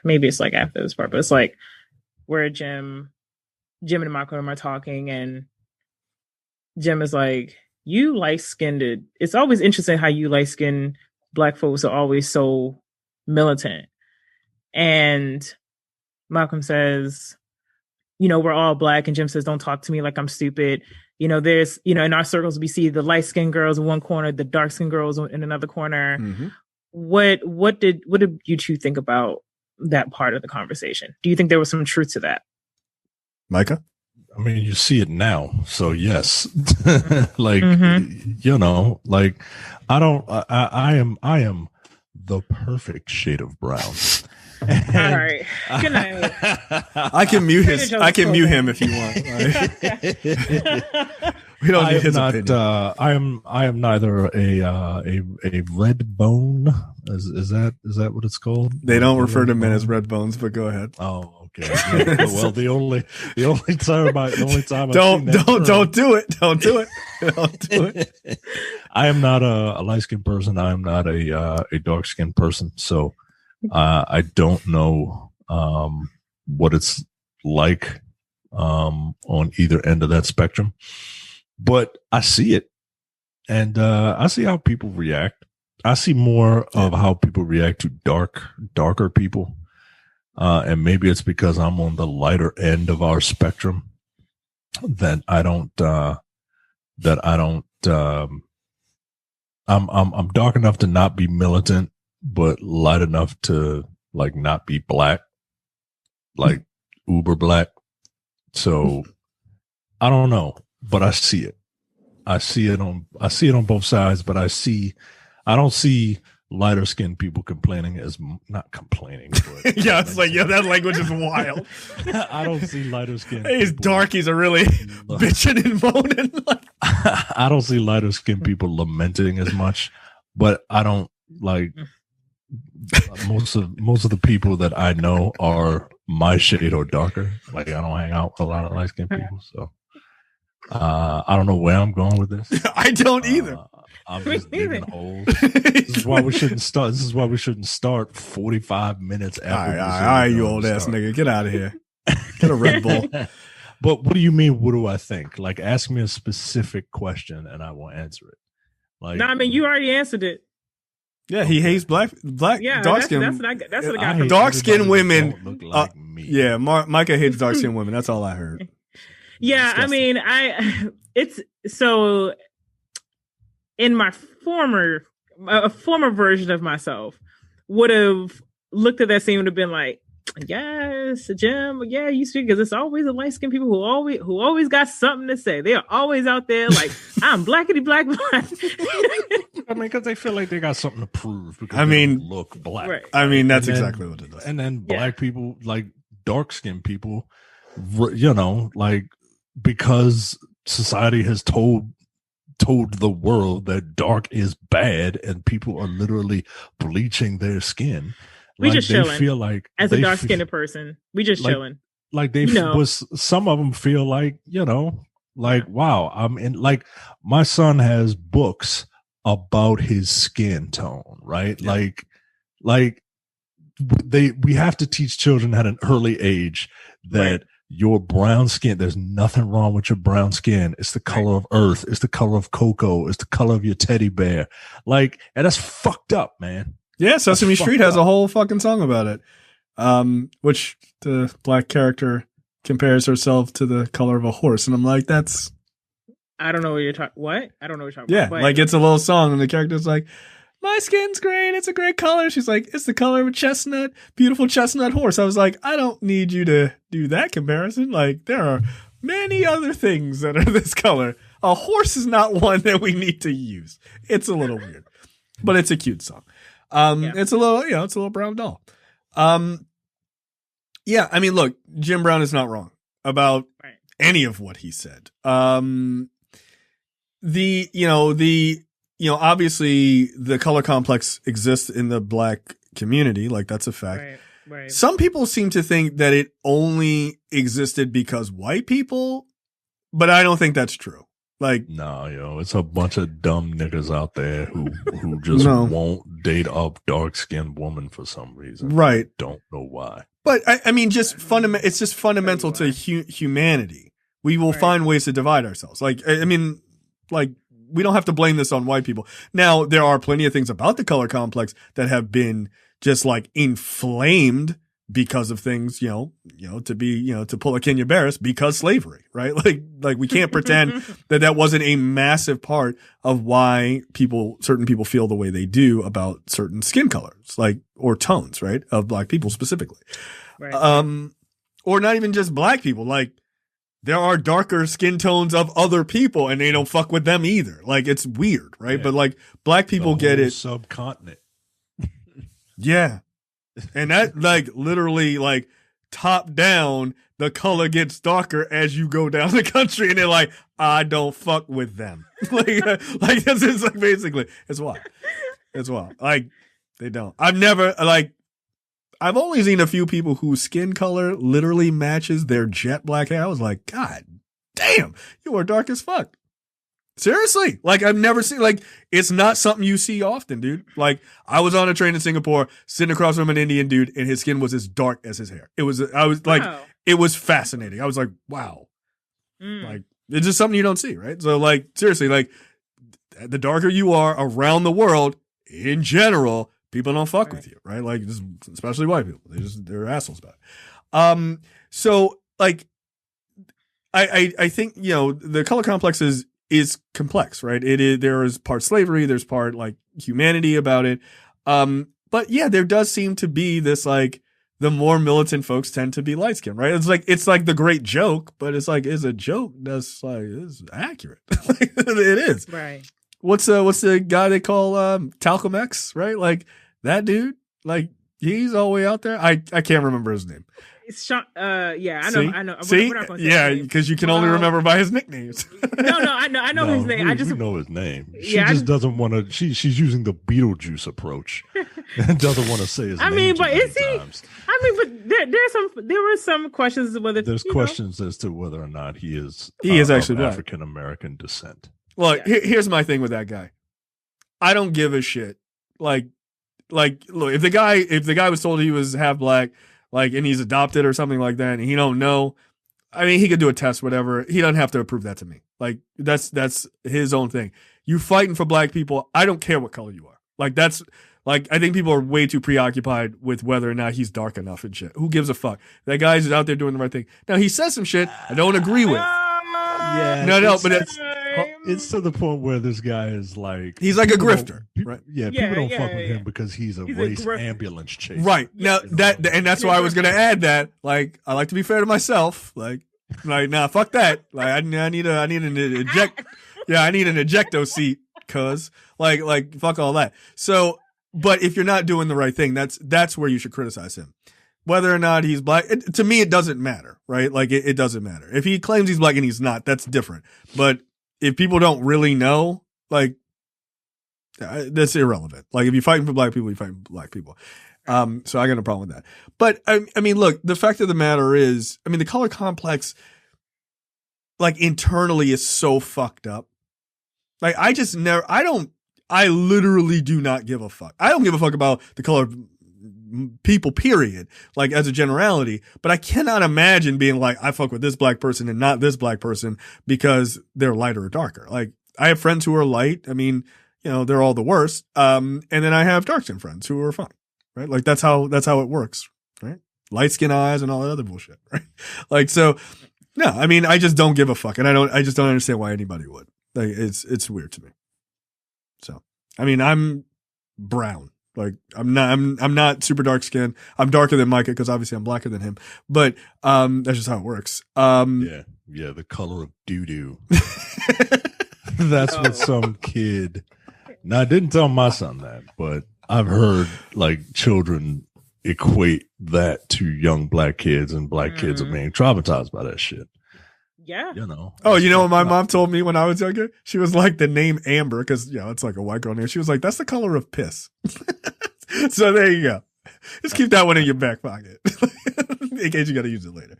maybe it's like after this part, but it's like where Jim and Malcolm are talking, and Jim is like, you light-skinned. It's always interesting how you light-skinned Black folks are always so militant. And Malcolm says, we're all Black. And Jim says, don't talk to me like I'm stupid. There's, in our circles, we see the light-skinned girls in one corner, the dark-skinned girls in another corner. Mm-hmm. What did you two think about that part of the conversation? Do you think there was some truth to that? Micah? I mean, you see it now. So yes, like, like I am the perfect shade of brown. All right. Good night. I can mute him if you want. We don't need his opinion. I am neither a red bone. Is that what it's called? They don't refer to men as red bones, but go ahead. Oh, okay. Yeah. Well, the only time don't do it. I am not a light skinned person. I am not a dark skinned person. So I don't know what it's like on either end of that spectrum. But I see it, and I see how people react. I see more of how people react to darker people, and maybe it's because I'm on the lighter end of our spectrum that I don't. I'm dark enough to not be militant, but light enough to like not be black, like uber black. So I don't know. But I see it. I see it on both sides, but I don't see lighter skinned people complaining not complaining. But yeah, it's like, that language is wild. I don't see lighter skinned. These darkies are really bitching and moaning. I don't see lighter skinned people lamenting as much, but I don't like most of the people that I know are my shade or darker. Like I don't hang out with a lot of light skinned people, so. I don't know where I'm going with this. I don't either. I'm just digging holes. This is why we shouldn't start. This is why we shouldn't start 45 minutes All after. right, you old ass nigga, get out of here. Get a Red Bull. But what do you mean? What do I think? Like, ask me a specific question and I will answer it. Like, No, I mean, you already answered it. Yeah, he hates black, Yeah, dark that's skin. what I got I from hate dark skinned everybody that women. don't look like me. Yeah, Micah hates dark skinned women. That's all I heard. Yeah, I Disgusting. mean, it's so in my former version of myself would have looked at that scene would have been like, yes, Jim, yeah, you see, because it's always the light skinned people who always got something to say. They are always out there like, I'm blackity black. I mean, because they feel like they got something to prove. Because I mean, they don't look black. Right. I mean, that's And then- exactly what it is. And then Yeah. black people, like dark skinned people, you know, like because society has told the world that dark is bad and people are literally bleaching their skin. We like just they chilling. feel like As a they dark fe- skinned person, we just like- chilling. like they You know. was some of them feel like, you know, like wow, I'm in, like my son has books about his skin tone, right? Yeah. Like we have to teach children at an early age that Right. your brown skin, there's nothing wrong with your brown skin. It's the color of earth, it's the color of cocoa, it's the color of your teddy bear. Like, and that's fucked up, man. Yeah, Sesame That's Street fucked has a up. whole fucking song about it. Which the black character compares herself to the color of a horse, and I'm like, that's I don't know what you're talking. What? I don't know what you're talking yeah, about. but- like it's a little song, and the character's like, my skin's great, it's a great color. She's like, it's the color of a chestnut, beautiful chestnut horse. I was like, I don't need you to do that comparison. Like, there are many other things that are this color. A horse is not one that we need to use. It's a little weird, but it's a cute song. Yeah. It's a little, it's a little brown doll. Yeah, I mean, look, Jim Brown is not wrong about Right. any of what he said. Obviously the color complex exists in the black community. Like, that's a fact. Right. Right. Some people seem to think that it only existed because white people, but I don't think that's true. Like, No, it's a bunch of dumb niggas out there who just No. won't date a dark skinned woman for some reason. right. Don't know why. But I mean, just it's just fundamental to humanity. We will Right. find ways to divide ourselves. Like, I mean, like, we don't have to blame this on white people. Now, there are plenty of things about the color complex that have been just like inflamed because of things, to pull a Kenya Barris, because slavery, right? Like we can't pretend that wasn't a massive part of why certain people feel the way they do about certain skin colors, like, or tones, right? Of black people specifically. Right. Or not even just black people. Like, there are darker skin tones of other people and they don't fuck with them either. Like, it's weird, right? Yeah. But like, black people The get whole it. subcontinent. Yeah. And that, like, literally, like, top down, the color gets darker as you go down the country, and they're like, I don't fuck with them. like this is like basically, it's wild. It's wild. Like, they don't. I've only seen a few people whose skin color literally matches their jet black hair. I was like, God damn, you are dark as fuck. Seriously. Like, I've never seen, like, it's not something you see often, dude. Like, I was on a train in Singapore, sitting across from an Indian dude, and his skin was as dark as his hair. It was Wow. it was fascinating. I was like, wow. Mm. Like, it's just something you don't see, right? So, like, seriously, like, the darker you are around the world, in general, people don't fuck with you, right? Like, just, especially white people. They're assholes about it. So, like, I think, the color complex is complex, right? There is part slavery, there's part like humanity about it. But yeah, there does seem to be this, like, the more militant folks tend to be light skinned, right? It's like the great joke, but it's like, it's a joke that's like, is accurate. Like, it is. Right. What's the guy they call, Talcum X, right? Like, that dude, like, he's all the way out there. I can't remember his name. It's Sean. Yeah, I know. See? I know. See? We're not gonna say Yeah, his name. because you can only Well- remember by his nicknames. No, I know his name. We know his name. She Yeah, I just just- doesn't want to. She's using the Beetlejuice approach and doesn't want to say his I name. mean, too but many is he? times. I mean, but there were some questions as whether There's you know, questions as to whether or not he is He is actually of black. African American descent. Look, Yeah. here's my thing with that guy. I don't give a shit. Like, look, if the guy was told he was half black, like, and he's adopted or something like that, and he don't know, I mean, he could do a test, whatever. He doesn't have to prove that to me. Like, that's his own thing. You fighting for black people, I don't care what color you are. Like, that's, like, I think people are way too preoccupied with whether or not he's dark enough and shit. Who gives a fuck? That guy's out there doing the right thing. Now, he says some shit I don't agree with. Yeah, No, but it's to the point where this guy is like, he's like a people grifter, don't- right? Yeah, Yeah, people don't yeah, fuck with yeah. him because he's a He's a race grifter. ambulance chaser. Right. Now, You know? that's why I was going to add that. Like, I like to be fair to myself. Like, nah, fuck that. Like, I need an eject. Yeah, I need an ejecto seat, cuz like, fuck all that. So, but if you're not doing the right thing, that's where you should criticize him. Whether or not he's black, to me, it doesn't matter, right? Like, it doesn't matter. If he claims he's black and he's not, that's different. But if people don't really know, like, that's irrelevant. Like, if you're fighting for black people, you're fighting for black people. So I got no problem with that. But I mean, look, the fact of the matter is, I mean, the color complex, like, internally is so fucked up. Like, I literally do not give a fuck. I don't give a fuck about the color of people, period, like, as a generality, but I cannot imagine being like, I fuck with this black person and not this black person because they're lighter or darker. Like, I have friends who are light. I mean, you know, they're all the worst. And then I have dark skin friends who are fine, right? Like, that's how it works, right? Light skin eyes and all that other bullshit, right? Like, so, no, I mean, I just don't give a fuck. And I just don't understand why anybody would. Like, it's weird to me. So, I mean, I'm brown. Like, I'm not super dark skinned. I'm darker than Micah because obviously I'm blacker than him. But that's just how it works. Yeah, the color of doo doo. That's what some kid. Now, I didn't tell my son that, but I've heard like children equate that to young black kids, and black kids are being traumatized by that shit. Yeah. You know. Oh, you know what my mom told me when I was younger? She was like, the name Amber, because, you know, it's like a white girl name. She was like, that's the color of piss. So there you go. Just keep that one in your back pocket in case you got to use it later.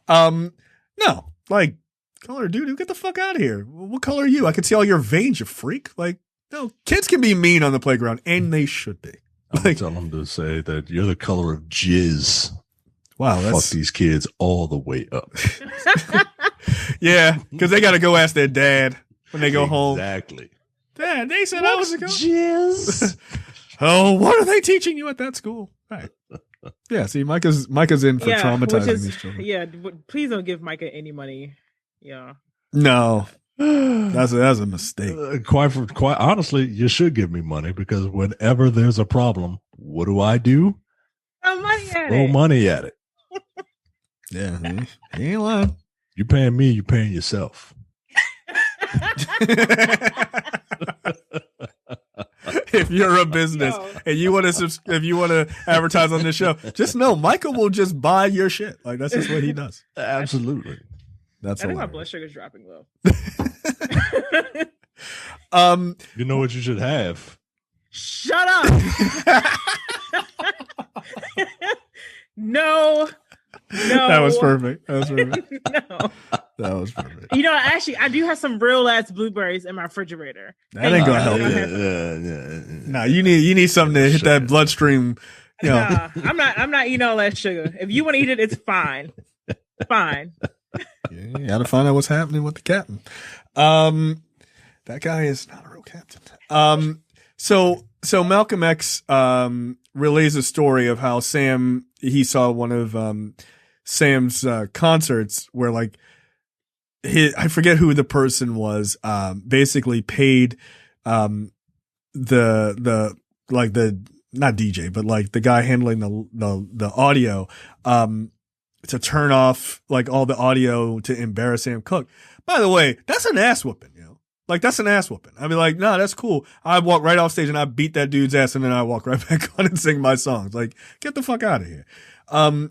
No, like, color doo-doo, get the fuck out of here. What color are you? I can see all your veins, you freak. Like, no, kids can be mean on the playground, and they should be. I'm gonna tell them to say that you're the color of jizz. Wow, Fuck these kids all the way up. Yeah, because they got to go ask their dad when they go home. Exactly. Dad, they said I was a girl. Jizz. Oh, what are they teaching you at that school? Right. Yeah, see, Micah's in for traumatizing these children. Yeah, please don't give Micah any money. Yeah. No, that's a mistake. Quite honestly, you should give me money because whenever there's a problem, what do? Throw money at it. Yeah, he ain't lying. You paying me, you paying yourself. If you're a business and you want to advertise on this show, just know Micah will just buy your shit. Like, that's just what he does. Absolutely. That's I think my hilarious. blood sugar's dropping low. You know what you should have? Shut up. No. That was perfect. No. That was perfect. You know, actually, I do have some real ass blueberries in my refrigerator. That ain't gonna help you. Nah, you need something to hit that bloodstream. You know. Nah, I'm not eating all that sugar. If you want to eat it, it's fine. Fine. You gotta find out what's happening with the captain. That guy is not a real captain. So Malcolm X relays a story of how he saw one of Sam's concerts where, like, I forget who the person was, basically paid the not DJ, but like the guy handling the audio to turn off like all the audio to embarrass Sam Cooke. By the way, that's an ass whooping, you know? Like, that's an ass whooping. I'd be like, nah, that's cool. I walk right off stage and I beat that dude's ass and then I walk right back on and sing my songs. Like, get the fuck out of here.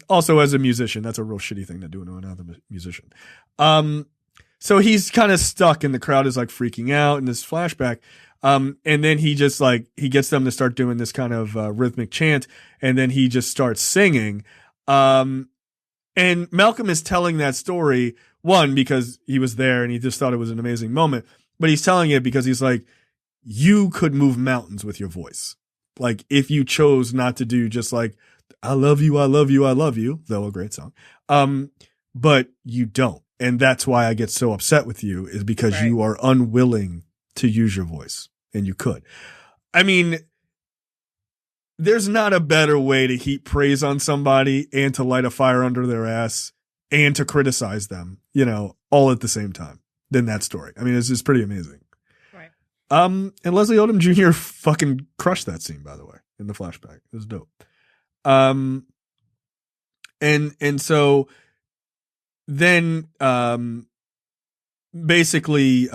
Also, as a musician, that's a real shitty thing to do to another musician. So he's kind of stuck and the crowd is like freaking out in this flashback. And then he just like, he gets them to start doing this kind of rhythmic chant, and then he just starts singing. And Malcolm is telling that story, one, because he was there and he just thought it was an amazing moment, but he's telling it because he's like, you could move mountains with your voice. Like if you chose not to do just like, I love you, I love you, I love you, though a great song. But you don't. And that's why I get so upset with you, is because you are unwilling to use your voice, and you could. I mean, there's not a better way to heap praise on somebody and to light a fire under their ass and to criticize them, you know, all at the same time than that story. I mean, it's just pretty amazing. Right. And Leslie Odom Jr. fucking crushed that scene, by the way, in the flashback. It was dope. And so then, basically,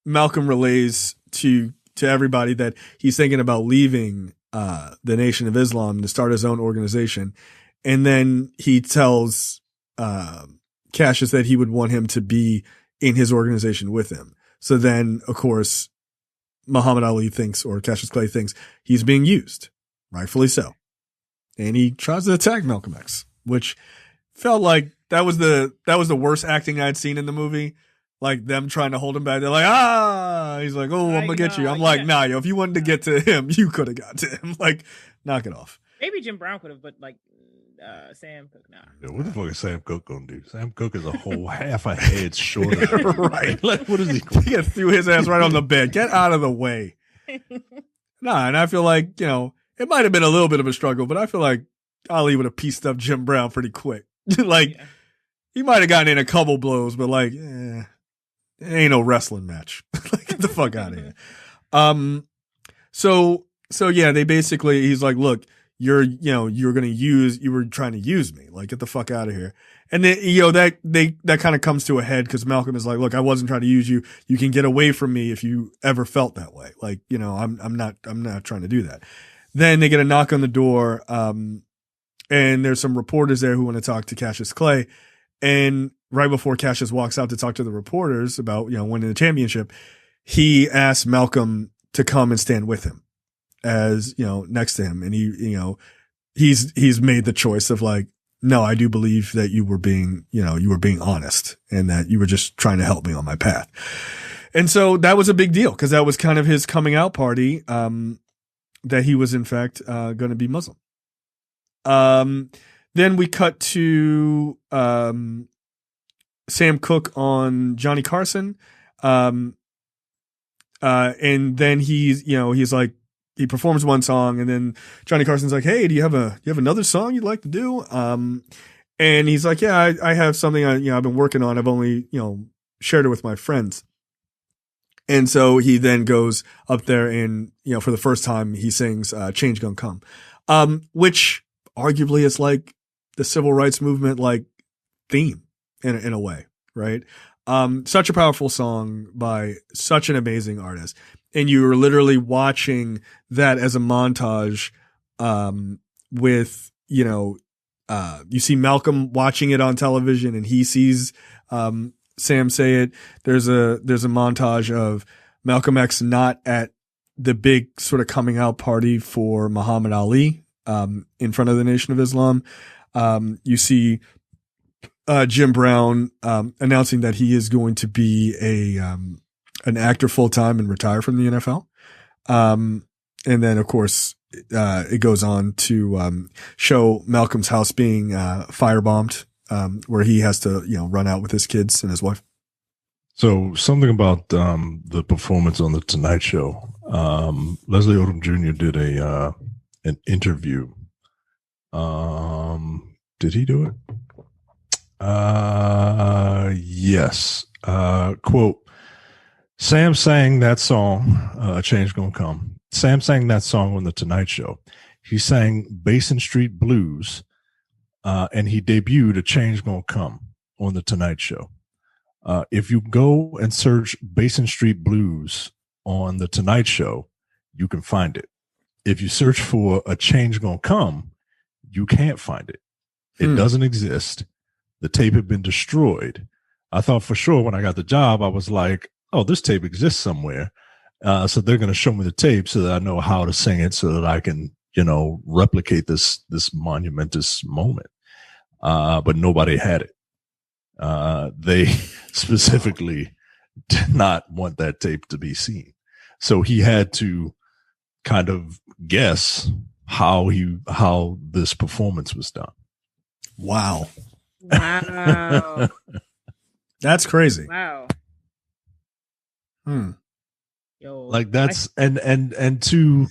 Malcolm relays to everybody that he's thinking about leaving, the Nation of Islam to start his own organization. And then he tells, Cassius that he would want him to be in his organization with him. So then, of course, Muhammad Ali thinks, or Cassius Clay thinks, he's being used. Rightfully so. And he tries to attack Malcolm X, which felt like that was the worst acting I'd seen in the movie. Like them trying to hold him back. They're like, he's like, oh, I'm gonna get you. I'm like, nah, yo, if you wanted to get to him, you could have got to him. Like, knock it off. Maybe Jim Brown could have, but like Sam Cooke, nah. Yeah, what the fuck is Sam Cooke gonna do? Sam Cooke is a whole half a head shorter. Right. Like, what is he? He threw his ass right on the bed. Get out of the way. Nah, and I feel like, you know, it might have been a little bit of a struggle, but I feel like Ali would have pieced up Jim Brown pretty quick. Like, he might have gotten in a couple blows, but like, it ain't no wrestling match. Like, get the fuck out of here. So yeah, they basically, he's like, look, you were trying to use me. Like, get the fuck out of here. And then, you know, that kind of comes to a head because Malcolm is like, look, I wasn't trying to use you. You can get away from me if you ever felt that way. Like, you know, I'm not trying to do that. Then they get a knock on the door. And there's some reporters there who want to talk to Cassius Clay. And right before Cassius walks out to talk to the reporters about, you know, winning the championship, he asks Malcolm to come and stand with him, as, you know, next to him. And he, you know, he's made the choice of like, no, I do believe that you were being honest and that you were just trying to help me on my path. And so that was a big deal because that was kind of his coming out party, that he was in fact, going to be Muslim. Then we cut to, Sam Cooke on Johnny Carson. And then he's like, he performs one song and then Johnny Carson's like, hey, do you have another song you'd like to do? And he's like, yeah, I have something I've been working on. I've only, shared it with my friends. And so he then goes up there and, for the first time he sings, Change Gonna Come, which arguably is like the civil rights movement, like theme in a way, right? Such a powerful song by such an amazing artist. And you were literally watching that as a montage, with, you see Malcolm watching it on television and he sees, Sam say it. There's a montage of Malcolm X not at the big sort of coming out party for Muhammad Ali, in front of the Nation of Islam. You see, Jim Brown, announcing that he is going to be an actor full time and retire from the NFL. And then of course, it goes on to, show Malcolm's house being, firebombed, where he has to, run out with his kids and his wife. So something about, the performance on the Tonight Show. Leslie Odom Jr. did an interview. Did he do it? Yes. Quote, Sam sang that song, A Change Gonna Come. Sam sang that song on the Tonight Show. He sang Basin Street Blues, and he debuted A Change Gonna Come on the Tonight Show. If you go and search Basin Street Blues on the Tonight Show, you can find it. If you search for A Change Gonna Come, you can't find it. It doesn't exist. The tape had been destroyed. I thought for sure when I got the job, I was like, oh, this tape exists somewhere. So they're going to show me the tape so that I know how to sing it so that I can, replicate this monumentous moment. But nobody had it. They specifically did not want that tape to be seen. So he had to kind of guess how this performance was done. Wow. Wow. That's crazy. Wow. Yo, Like that's and to,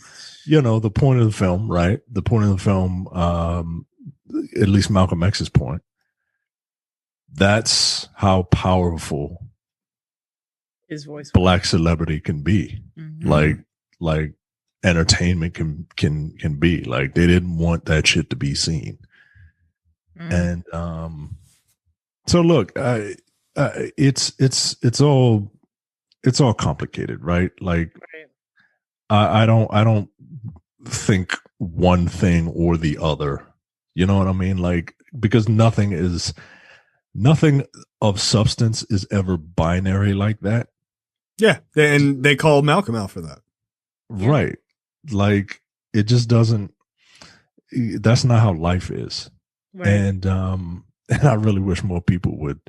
you know, the point of the film, right? The point of the film, at least Malcolm X's point, that's how powerful his voice black celebrity can be. Mhm. Like entertainment can be. Like they didn't want that shit to be seen. Mhm. And so look, it's all complicated, right? Like Right. I don't think one thing or the other. You know what I mean? Like, because nothing of substance is ever binary like that. Yeah, and they call Malcolm out for that. Yeah. Right. Like it just doesn't, that's not how life is. Right. And I really wish more people would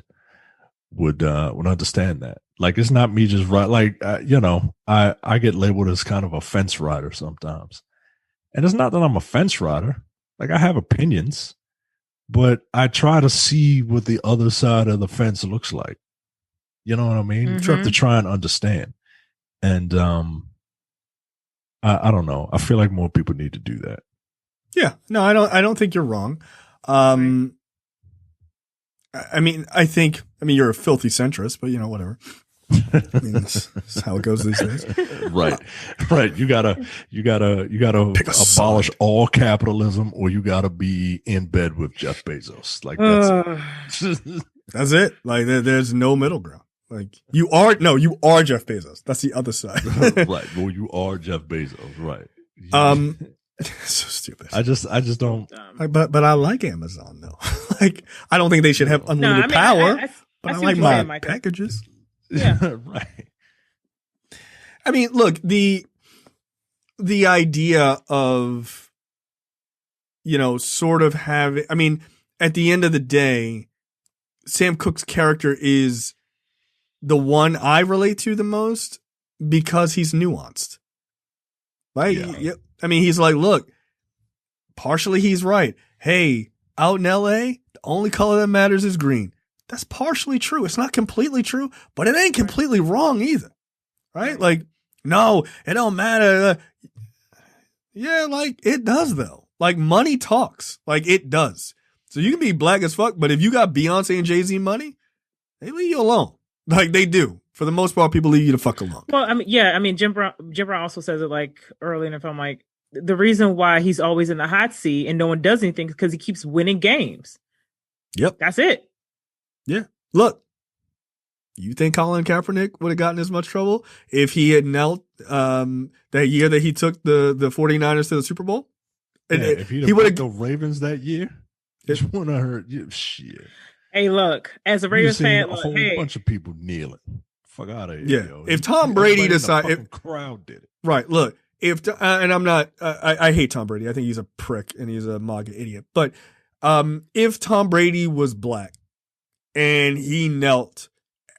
understand that. Like it's not me just right. Like you know, I get labeled as kind of a fence rider sometimes, and it's not that I'm a fence rider. Like I have opinions, but I try to see what the other side of the fence looks like. You know what I mean? To try and understand. And I don't know. I feel like more people need to do that. Yeah, no, I don't think you're wrong. I mean, you're a filthy centrist, but you know, whatever. I mean, that's how it goes these days. Right. You gotta abolish all capitalism, or you gotta be in bed with Jeff Bezos. Like that's that's it. Like there's no middle ground. Like you are Jeff Bezos. That's the other side. Right. Well, you are Jeff Bezos. Right. So stupid. I just don't. But I like Amazon though. Like I don't think they should have unlimited power. But I like my packages. Yeah. Right. I mean, look, the idea of, you know, sort of having, I mean, at the end of the day, Sam Cooke's character is the one I relate to the most because he's nuanced. Right? Yeah. I mean, he's like, look, partially he's right. Hey, out in LA, the only color that matters is green. That's partially true. It's not completely true, but it ain't completely wrong either. Right? Like, no, it don't matter. Yeah, like it does though. Like money talks. Like it does. So you can be black as fuck, but if you got Beyonce and Jay-Z money, they leave you alone. Like they do. For the most part, people leave you the fuck alone. Well, I mean, yeah, I mean, Jim Brown also says it like early in the film, like the reason why he's always in the hot seat and no one does anything is because he keeps winning games. Yep. That's it. Yeah. Look, you think Colin Kaepernick would have gotten as much trouble if he had knelt that year that he took the 49ers to the Super Bowl? Yeah, if he would have the Ravens that year, just want to hurt you. Shit. Hey, look, as a Ravens fan, a whole bunch of people kneeling. Fuck out of here. Yeah. Yo. If Tom Brady decided, crowd did it. Right. Look, if and I'm not, I hate Tom Brady. I think he's a prick and he's a MAGA idiot. But if Tom Brady was black and he knelt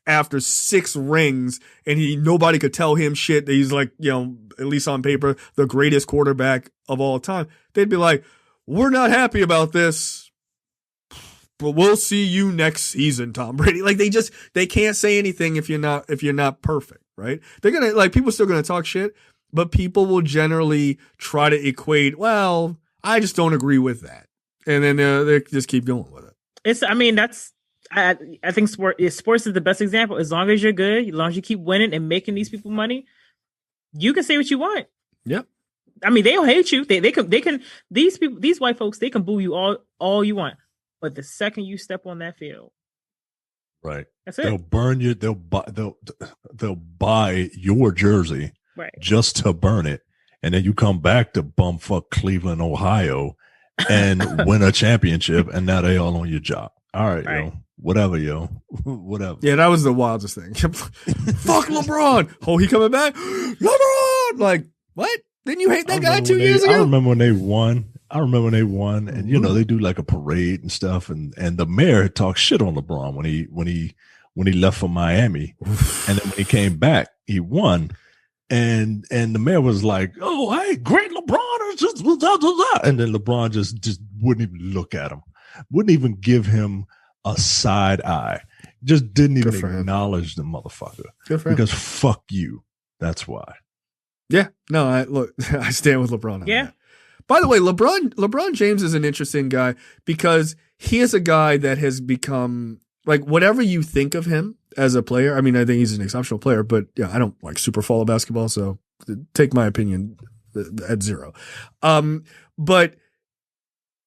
after 6 rings and nobody could tell him shit that he's like, you know, at least on paper, the greatest quarterback of all time, they'd be like, we're not happy about this, but we'll see you next season, Tom Brady. Like they can't say anything if you're not perfect, right? They're gonna, like, people are still gonna talk shit, but people will generally try to equate, well, I just don't agree with that. And then they just keep going with it. I think sports is the best example. As long as you're good, as long as you keep winning and making these people money, you can say what you want. Yep. I mean, they'll hate you. They can these white folks, they can boo you all you want. But the second you step on that field, right, that's it. They'll burn you. They'll buy your jersey, right, just to burn it, and then you come back to bumfuck Cleveland, Ohio, and win a championship, and now they all on your job. All right, yo, whatever, whatever. Yeah, that was the wildest thing. Fuck LeBron. Oh, he coming back? LeBron. Like, what? Didn't you hate that guy 2 years ago? I remember when they won. And you know, they do like a parade and stuff, and the mayor talked shit on LeBron when he left for Miami, and then when he came back, he won, And the mayor was like, "Oh, hey, great LeBron," just blah, blah, blah. And then LeBron just wouldn't even look at him, wouldn't even give him a side eye, just didn't even acknowledge the motherfucker. Good for him. Because fuck you. That's why. Yeah, no, I stand with LeBron on that. By the way, LeBron James is an interesting guy because he is a guy that has become like whatever you think of him as a player. I mean, I think he's an exceptional player, but yeah, I don't like super follow basketball, so take my opinion at zero. But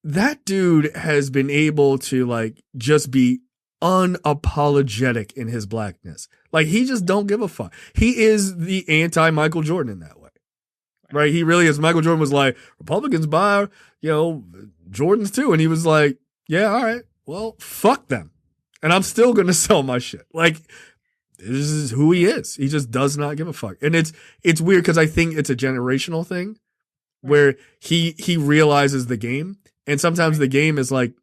that dude has been able to like just be unapologetic in his blackness. Like he just don't give a fuck. He is the anti-Michael Jordan in that way. Right? He really is. Michael Jordan was like, Republicans buy, Jordans too. And he was like, yeah, all right, well, fuck them. And I'm still going to sell my shit. Like, this is who he is. He just does not give a fuck. And it's weird because I think it's a generational thing where he realizes the game. And sometimes the game is like,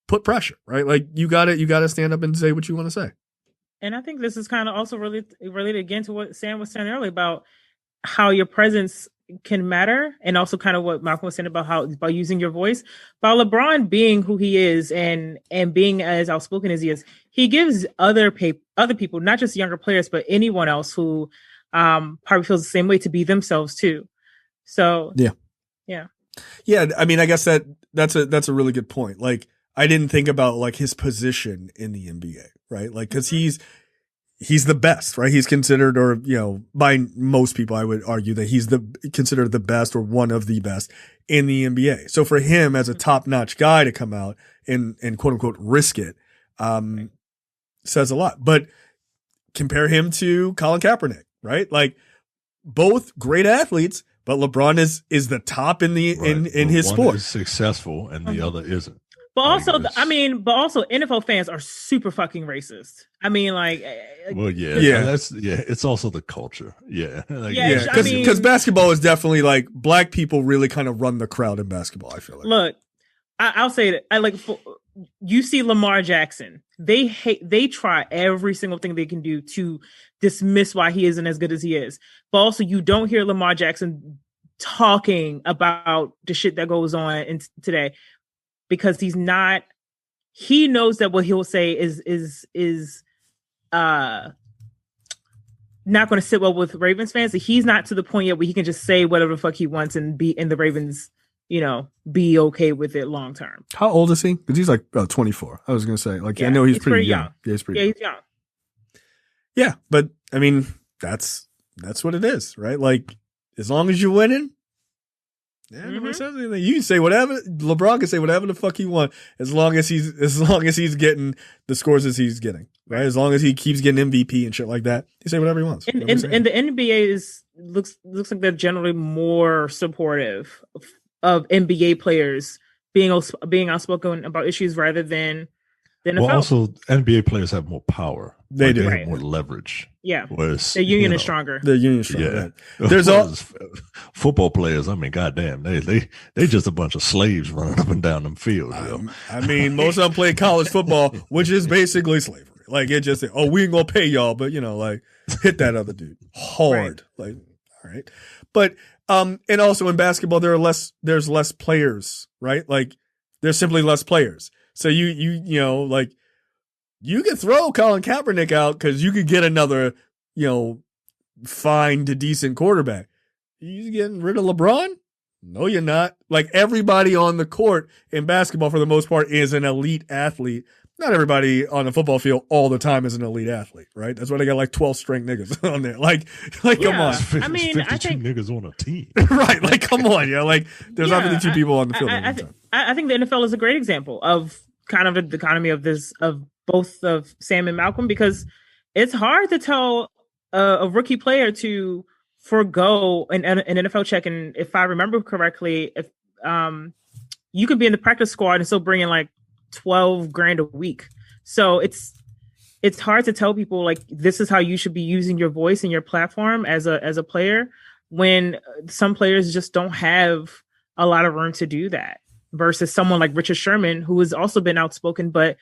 put pressure, right? Like you gotta stand up and say what you want to say. And I think this is kind of also really related again to what Sam was saying earlier about how your presence can matter, and also kind of what Malcolm was saying about using your voice. By LeBron being who he is and being as outspoken as he is, he gives other people, not just younger players, but anyone else who probably feels the same way, to be themselves too. So yeah. I mean, I guess that's a really good point. Like, I didn't think about like his position in the NBA, right? Like, cause he's the best, right? He's considered, or, by most people, I would argue that he's considered the best or one of the best in the NBA. So for him as a top notch guy to come out and quote unquote risk it, says a lot. But compare him to Colin Kaepernick, right? Like both great athletes, but LeBron is the top in the, in his sport. One is successful and the other isn't. But also, NFL fans are super fucking racist. I mean, it's also the culture. Yeah. Because basketball is definitely like black people really kind of run the crowd in basketball, I feel like. Look, I'll say that. You see Lamar Jackson. They try every single thing they can do to dismiss why he isn't as good as he is. But also, you don't hear Lamar Jackson talking about the shit that goes on today. Because he knows that what he'll say is not going to sit well with Ravens fans. So he's not to the point yet where he can just say whatever the fuck he wants and the Ravens, be okay with it long term. How old is he? Because he's like 24. I was going to say, I know he's pretty young. Yeah, he's young. Yeah, but I mean, that's what it is, right? Like, as long as you're winning. Yeah, nobody says anything. You can say whatever. LeBron can say whatever the fuck he wants as long as he's getting the scores as he's getting, right? As long as he keeps getting MVP and shit like that, he say whatever he wants. And the NBA looks like they're generally more supportive of NBA players being outspoken about issues rather than the NFL. Well, also NBA players have more power. They do. They have more leverage. Yeah, whereas their union is stronger. Their union is stronger. Yeah. There's all football players. I mean, goddamn, they just a bunch of slaves running up and down them fields. I mean, most of them play college football, which is basically slavery. Like it just, we ain't gonna pay y'all, but hit that other dude hard. Right. Like, all right, but and also in basketball, there's less players, right? Like there's simply less players. So you can throw Colin Kaepernick out because you could get another, fine to decent quarterback. You getting rid of LeBron? No, you're not. Like everybody on the court in basketball for the most part is an elite athlete. Not everybody on the football field all the time is an elite athlete, right? That's why they got like 12 strength niggas on there. Like come on. I mean, 52 niggas on a team. Right. Like, come on. Yeah. Like there's not 52 people on the field. I think the NFL is a great example of kind of the dichotomy of both of Sam and Malcolm, because it's hard to tell a rookie player to forgo an NFL check. And if I remember correctly, if you could be in the practice squad and still bring in like $12,000 a week. So it's hard to tell people like this is how you should be using your voice and your platform as a player, when some players just don't have a lot of room to do that, versus someone like Richard Sherman, who has also been outspoken, but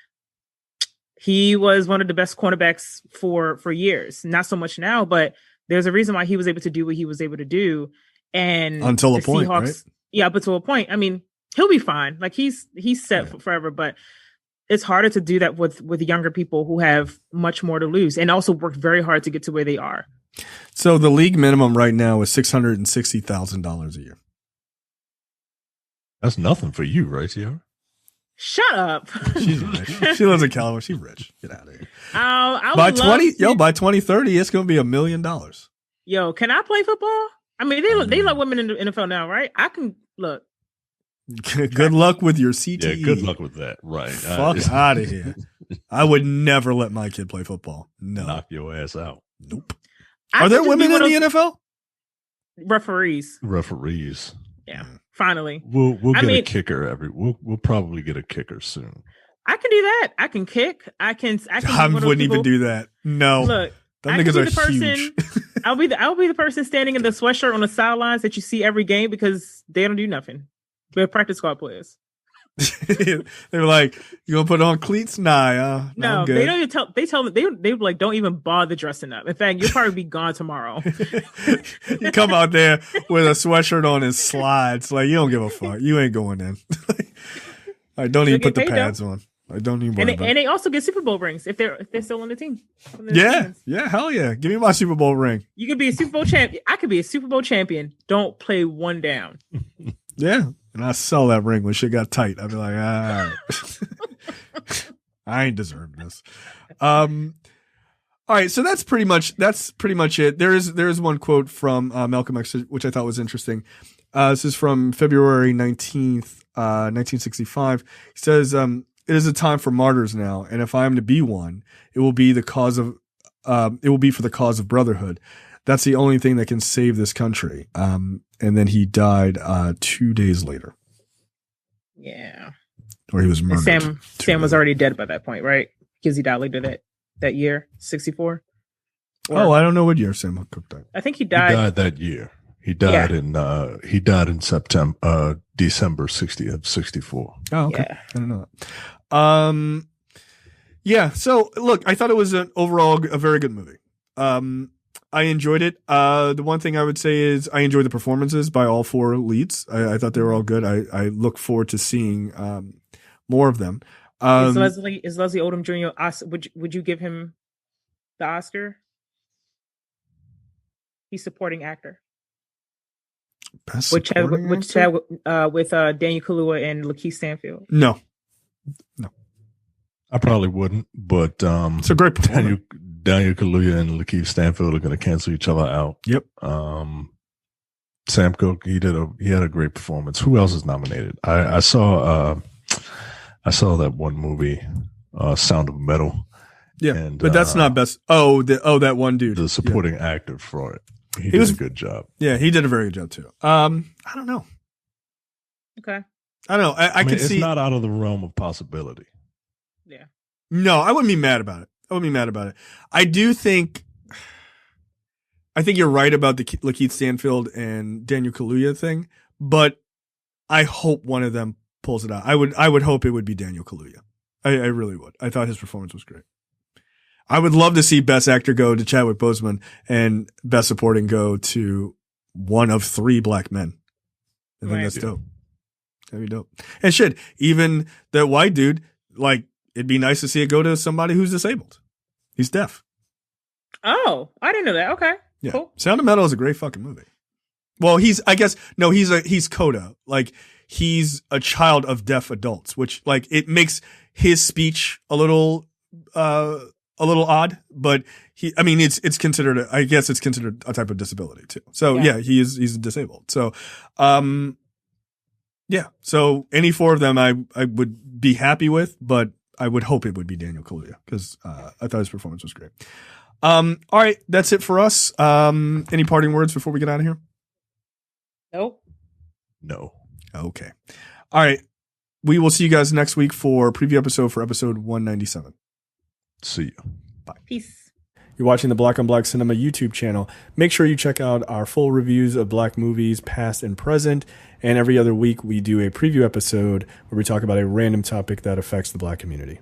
he was one of the best cornerbacks for years. Not so much now, but There's a reason why he was able to do what he was able to do, and Until a the point, Seahawks, right? yeah, but to a point. I mean, he'll be fine. Like he's set for forever, but it's harder to do that with younger people who have much more to lose and also worked very hard to get to where they are. So the league minimum right now is $660,000 a year. That's nothing for you, right, Sierra? Shut up. She's rich. She lives in California. She's rich. Get out of here. I By would love to- by 2030, it's going to be $1 million. Yo, can I play football? I mean, they let women in the NFL now, right? I can look. Good luck with your CTE. Yeah, good luck with that. Right. Fuck out of here. I would never let my kid play football. No. Knock your ass out. Nope. I Are there could just be women in one the of NFL? those referees? Referees. Yeah, finally. We'll I get a mean- kicker we'll probably get a kicker soon. I can do that. I can kick. I can. I be one of those wouldn't even people- do that. No. Look, Them I can niggas be are the person. huge. I'll be the person standing in the sweatshirt on the sidelines that you see every game because they don't do nothing. They're practice squad players. They were like, "You gonna put on cleats?" Nah, No, I'm good. they don't even tell. They tell them they like don't even bother dressing up. In fact, you'll probably be gone tomorrow. You come out there with a sweatshirt on and slides. Like, you don't give a fuck. You ain't going in. I don't even They'll put the get paid, pads on. I don't even worry about and it. they also get Super Bowl rings if they're still on the team. Yeah, hell yeah. Give me my Super Bowl ring. You could be a Super Bowl champion. I could be a Super Bowl champion. Don't play one down. Yeah. And I sell that ring when shit got tight. I'd be like, all right. I ain't deserving this. All right, so that's pretty much it. There is one quote from Malcolm X which I thought was interesting. This is from February 19th, 1965. He says, "It is a time for martyrs now, and if I am to be one, it will be for the cause of brotherhood. That's the only thing that can save this country." And then he died 2 days later. Yeah. Or he was murdered. Sam was already dead by that point, right? Because he died later that year, 64. Oh, I don't know what year Sam Cooke died. I think he He died. died that year. He died in September, December 64. Oh, okay. Yeah. I don't know that. Yeah. So look, I thought it was overall a very good movie. I enjoyed it. The one thing I would say is I enjoyed the performances by all four leads. I thought they were all good. I look forward to seeing more of them. Is Leslie Odom Jr. Would you give him the Oscar? He's supporting actor. Best With supporting Daniel Kaluuya and Lakeith Stanfield. No. I probably wouldn't, but It's a great performance. Daniel Kaluuya and Lakeith Stanfield are going to cancel each other out. Yep. Sam Cooke, he had a great performance. Who else is nominated? I saw that one movie, Sound of Metal. Yeah, and, but that's not best. That one dude, The supporting actor for it. He was did a good job. Yeah, he did a very good job too. I don't know. Okay. I don't know. I mean, could it's see. not out of the realm of possibility. Yeah. No, I wouldn't be mad about it. I think you're right about the Lakeith Stanfield and Daniel Kaluuya thing, but I hope one of them pulls it out. I would hope it would be Daniel Kaluuya. I really would. I thought his performance was great. I would love to see Best Actor go to Chadwick Boseman and Best Supporting go to one of three black men. I think that's dope. That'd be dope. And shit, even that white dude, like, it'd be nice to see it go to somebody who's disabled. He's deaf. Oh, I didn't know that. Okay. Yeah. Cool. Sound of Metal is a great fucking movie. Well, he's coda. Like, he's a child of deaf adults, which, like, it makes his speech a little odd, but it's considered a type of disability too. So yeah, he's disabled. So, yeah. So any four of them I would be happy with, but I would hope it would be Daniel Kaluuya because I thought his performance was great. All right, that's it for us. Any parting words before we get out of here? Nope. No. Okay. All right. We will see you guys next week for a preview episode for episode 197. See you. Bye. Peace. You're watching the Black on Black Cinema YouTube channel. Make sure you check out our full reviews of black movies, past and present. And every other week, we do a preview episode where we talk about a random topic that affects the black community.